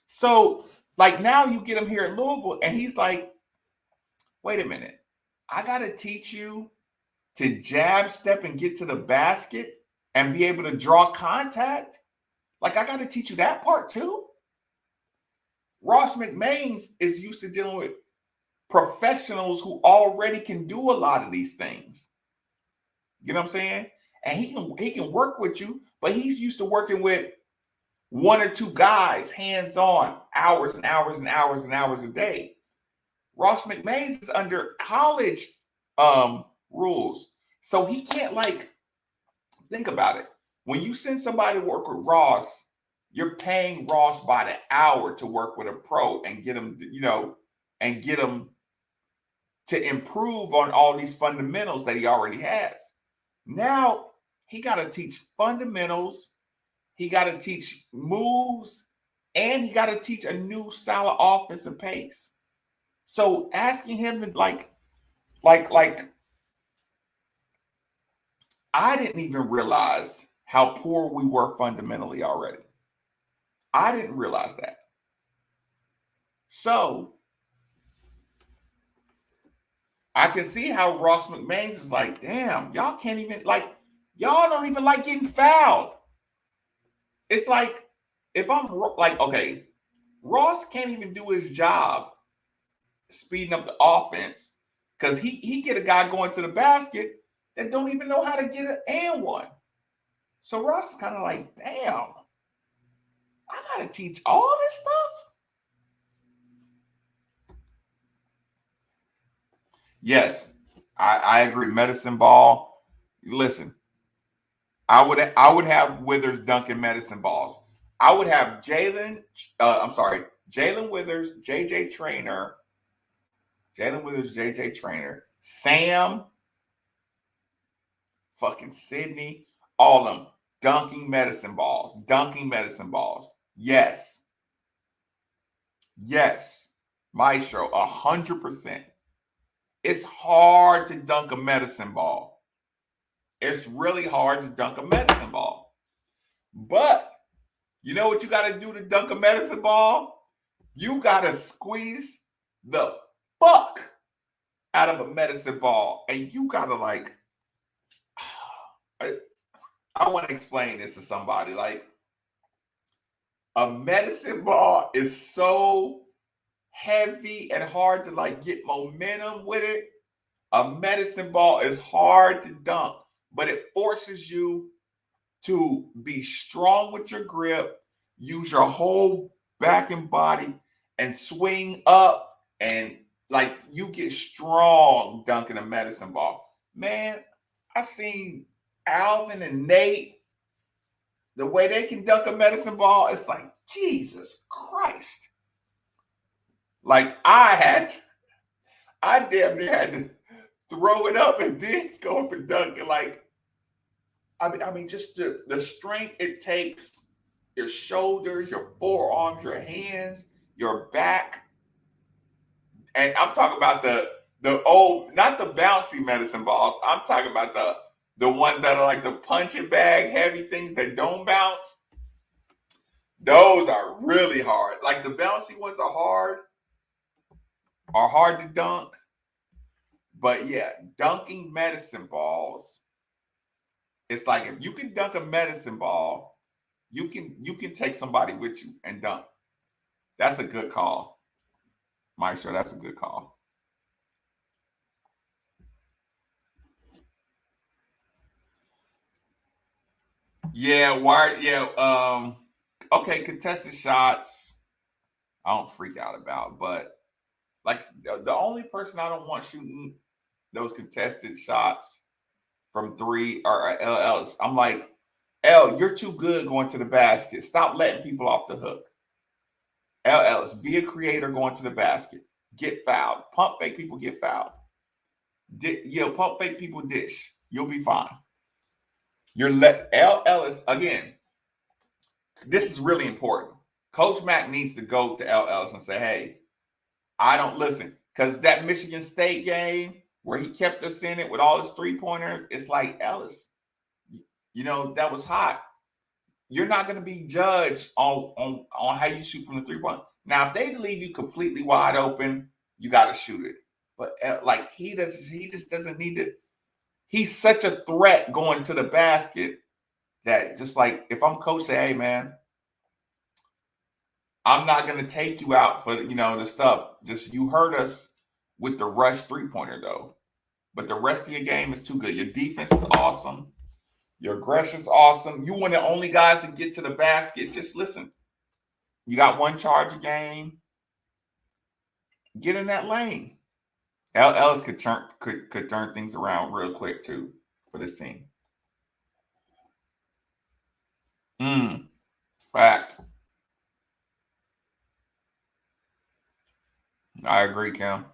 So, like now you get him here in Louisville, and he's like, wait a minute. I got to teach you to jab, step, and get to the basket and be able to draw contact? Like, I got to teach you that part too? Ross McMahon is used to dealing with professionals who already can do a lot of these things. You know what I'm saying? And he can work with you, but he's used to working with 1 or 2 guys hands-on, hours and hours and hours and hours a day. Ross McMahon is under college rules. So he can't, like, think about it. When you send somebody to work with Ross, you're paying Ross by the hour to work with a pro and get him, and get him to improve on all these fundamentals that he already has. Now he got to teach fundamentals, he got to teach moves, and he got to teach a new style of offense and pace. So asking him to like I didn't even realize how poor we were fundamentally already. I didn't realize that. So I can see how Ross McMahon is like, damn, y'all can't even, like, y'all don't even like getting fouled. It's like, if I'm like, okay, Ross can't even do his job speeding up the offense because he get a guy going to the basket that don't even know how to get an and one. So Ross is kind of like, damn, I gotta teach all this stuff. Yes, I agree. Medicine ball. Listen, I would have Withers dunking medicine balls. I would have Jalen Withers, JJ Trainer, Sam, fucking Sydney, all of them dunking medicine balls. Yes. Yes. Maestro, 100%. It's hard to dunk a medicine ball. It's really hard to dunk a medicine ball. But you know what you got to do to dunk a medicine ball? You got to squeeze the fuck out of a medicine ball. And you got to, like, I want to explain this to somebody. Like, a medicine ball is so heavy and hard to, like, get momentum with it. A medicine ball is hard to dunk, but it forces you to be strong with your grip, use your whole back and body, and swing up, and like you get strong dunking a medicine ball. Man, I've seen Alvin and Nate the way they can dunk a medicine ball, it's like, Jesus Christ. Like I damn near had to throw it up and then go up and dunk it. Like, I mean, just the strength it takes, your shoulders, your forearms, your hands, your back. And I'm talking about the old, not the bouncy medicine balls. I'm talking about the ones that are like the punching bag heavy things that don't bounce. Those are really hard. Like the bouncy ones are hard to dunk. But yeah, dunking medicine balls, it's like if you can dunk a medicine ball, you can take somebody with you and dunk. That's a good call. Maestro, that's a good call. Yeah, why? Yeah, okay, contested shots, I don't freak out about, but like the only person I don't want shooting those contested shots from three are LLs. I'm like, L, you're too good going to the basket. Stop letting people off the hook. LLs, be a creator going to the basket. Get fouled. Pump fake people get fouled. Pump fake people dish. You'll be fine. You're let L Ellis again. This is really important. Coach Mack needs to go to L Ellis and say, "Hey, I don't listen." Because that Michigan State game where he kept us in it with all his 3-pointers, it's like, Ellis, that was hot. You're not going to be judged on how you shoot from the 3-point. Now, if they leave you completely wide open, you got to shoot it. But like he just doesn't need to. He's such a threat going to the basket that just like if I'm coach, say, hey man, I'm not going to take you out for the stuff. Just you hurt us with the rush 3-pointer though. But the rest of your game is too good. Your defense is awesome. Your aggression's awesome. You one of the only guys to get to the basket. Just listen. You got one charge a game. Get in that lane. Ellis could turn things around real quick too for this team. Fact. I agree, Kim.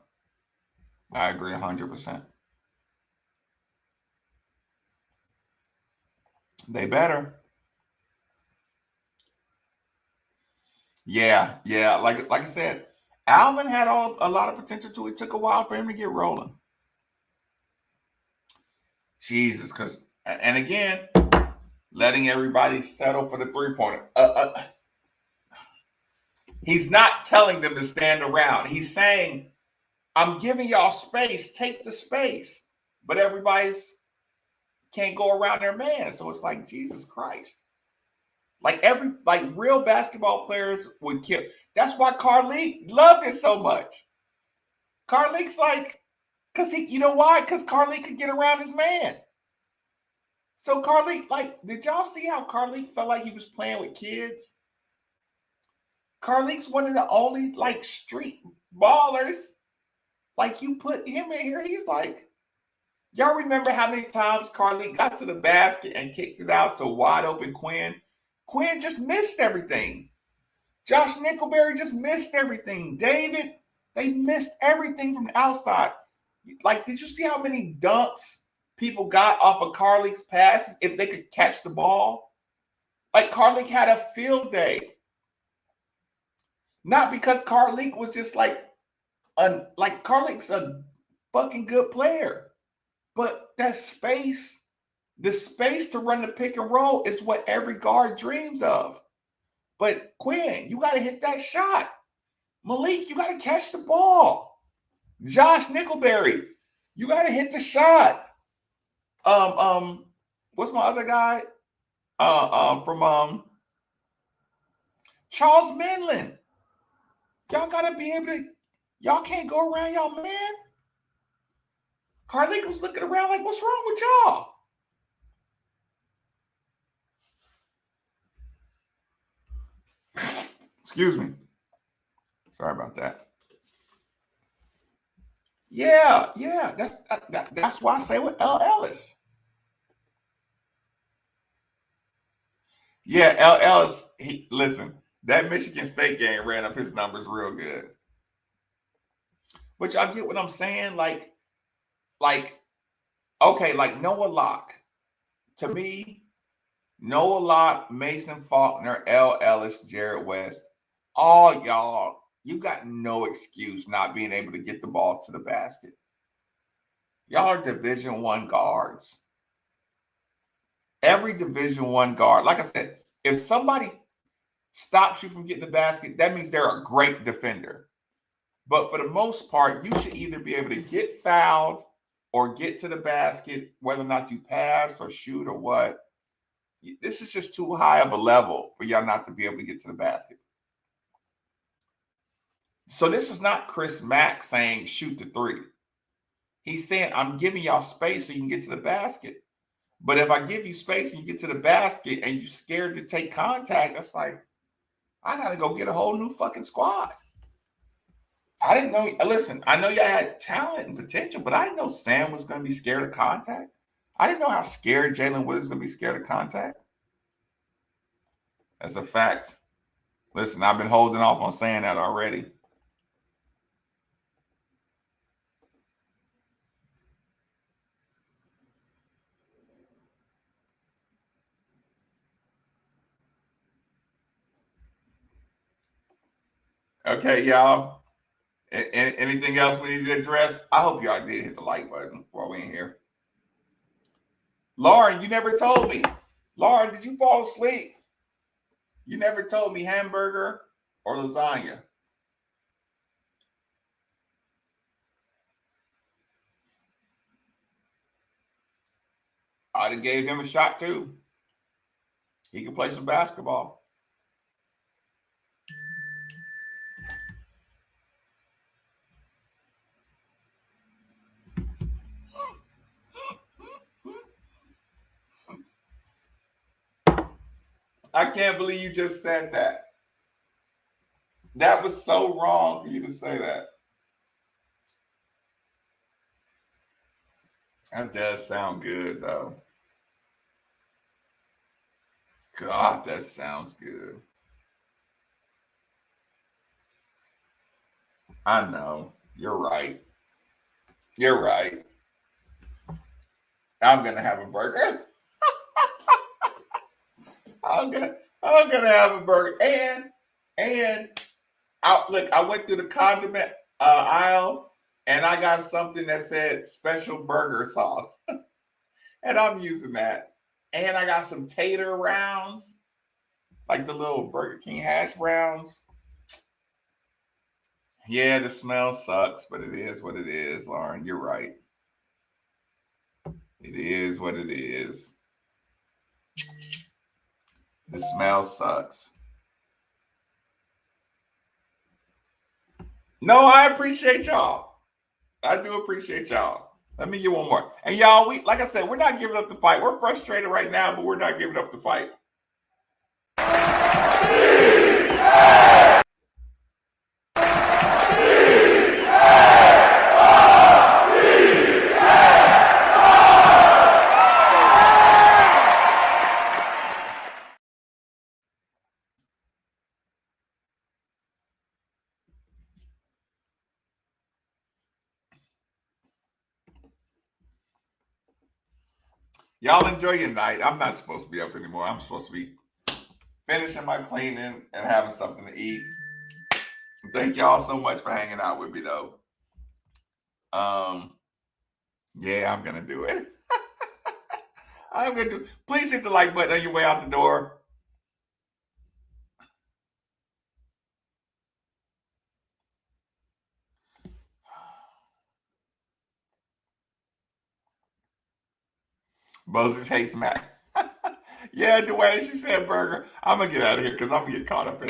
I agree 100%. They better. Yeah. Like I said, Alvin had a lot of potential too. It took a while for him to get rolling. Jesus, and again, letting everybody settle for the 3-pointer. He's not telling them to stand around. He's saying, I'm giving y'all space. Take the space. But everybody's can't go around their man. So it's like, Jesus Christ. Like real basketball players would kill. That's why Carlik loved it so much. Carlik's like, because you know why? Because Carlik could get around his man. So Carlik, did y'all see how Carlik felt like he was playing with kids? Carlik's one of the only street ballers. Like you put him in here, he's like, y'all remember how many times Carlik got to the basket and kicked it out to wide open Quinn? Quinn just missed everything. Josh Nickelberry just missed everything. David, they missed everything from the outside. Like, did you see how many dunks people got off of Carlik's passes if they could catch the ball? Like, Carlik had a field day. Not because Carlik was just Carlik's a fucking good player. But that space, the space to run the pick and roll is what every guard dreams of. But Quinn, you got to hit that shot. Malik, you got to catch the ball. Josh Nickelberry, you got to hit the shot. What's my other guy? From Charles Minlin. Y'all got to be able to. Y'all can't go around y'all man. Carlik was looking around like, what's wrong with y'all? Excuse me. Sorry about that. Yeah. That's why I say with L. Ellis. Yeah, LL is listen, that Michigan State game ran up his numbers real good. But y'all get what I'm saying? Like, okay, like Noah Locke. To me, Noah Locke, Mason Faulkner, L. Ellis, Jared West, all y'all, you got no excuse not being able to get the ball to the basket. Y'all are Division I guards. Every Division I guard, like I said, if somebody stops you from getting the basket, that means they're a great defender. But for the most part, you should either be able to get fouled or get to the basket, whether or not you pass or shoot or what. This is just too high of a level for y'all not to be able to get to the basket. So this is not Chris Mack saying shoot the three. He's saying I'm giving y'all space so you can get to the basket. But if I give you space and you get to the basket and you're scared to take contact, that's like, I got to go get a whole new fucking squad. I didn't know. Listen, I know y'all had talent and potential, but I didn't know Sam was going to be scared of contact. I didn't know how scared Jalen Woods was going to be scared of contact. That's a fact. Listen, I've been holding off on saying that already. Okay, y'all. Anything else we need to address? I hope y'all did hit the like button while we're in here. Lauren, you never told me. Lauren, did you fall asleep? You never told me hamburger or lasagna. I'd have gave him a shot too. He could play some basketball. I can't believe you just said that. That was so wrong for you to say that. That does sound good, though. God, that sounds good. I know. You're right. You're right. I'm gonna have a burger. I'm gonna have a burger. And I went through the condiment aisle and I got something that said special burger sauce. And I'm using that. And I got some tater rounds, like the little Burger King hash browns. Yeah, the smell sucks, but it is what it is, Lauren. You're right. It is what it is. The smell sucks. No, I appreciate y'all. I do appreciate y'all. Let me get one more. And y'all, like I said, we're not giving up the fight. We're frustrated right now, but we're not giving up the fight. Y'all enjoy your night. I'm not supposed to be up anymore. I'm supposed to be finishing my cleaning and having something to eat. Thank y'all so much for hanging out with me, though. Yeah, I'm gonna do it. I'm gonna do. Please hit the like button on your way out the door. Moses hates Mac. Yeah, Dwayne, she said burger. I'm gonna get out of here because I'm gonna get caught up in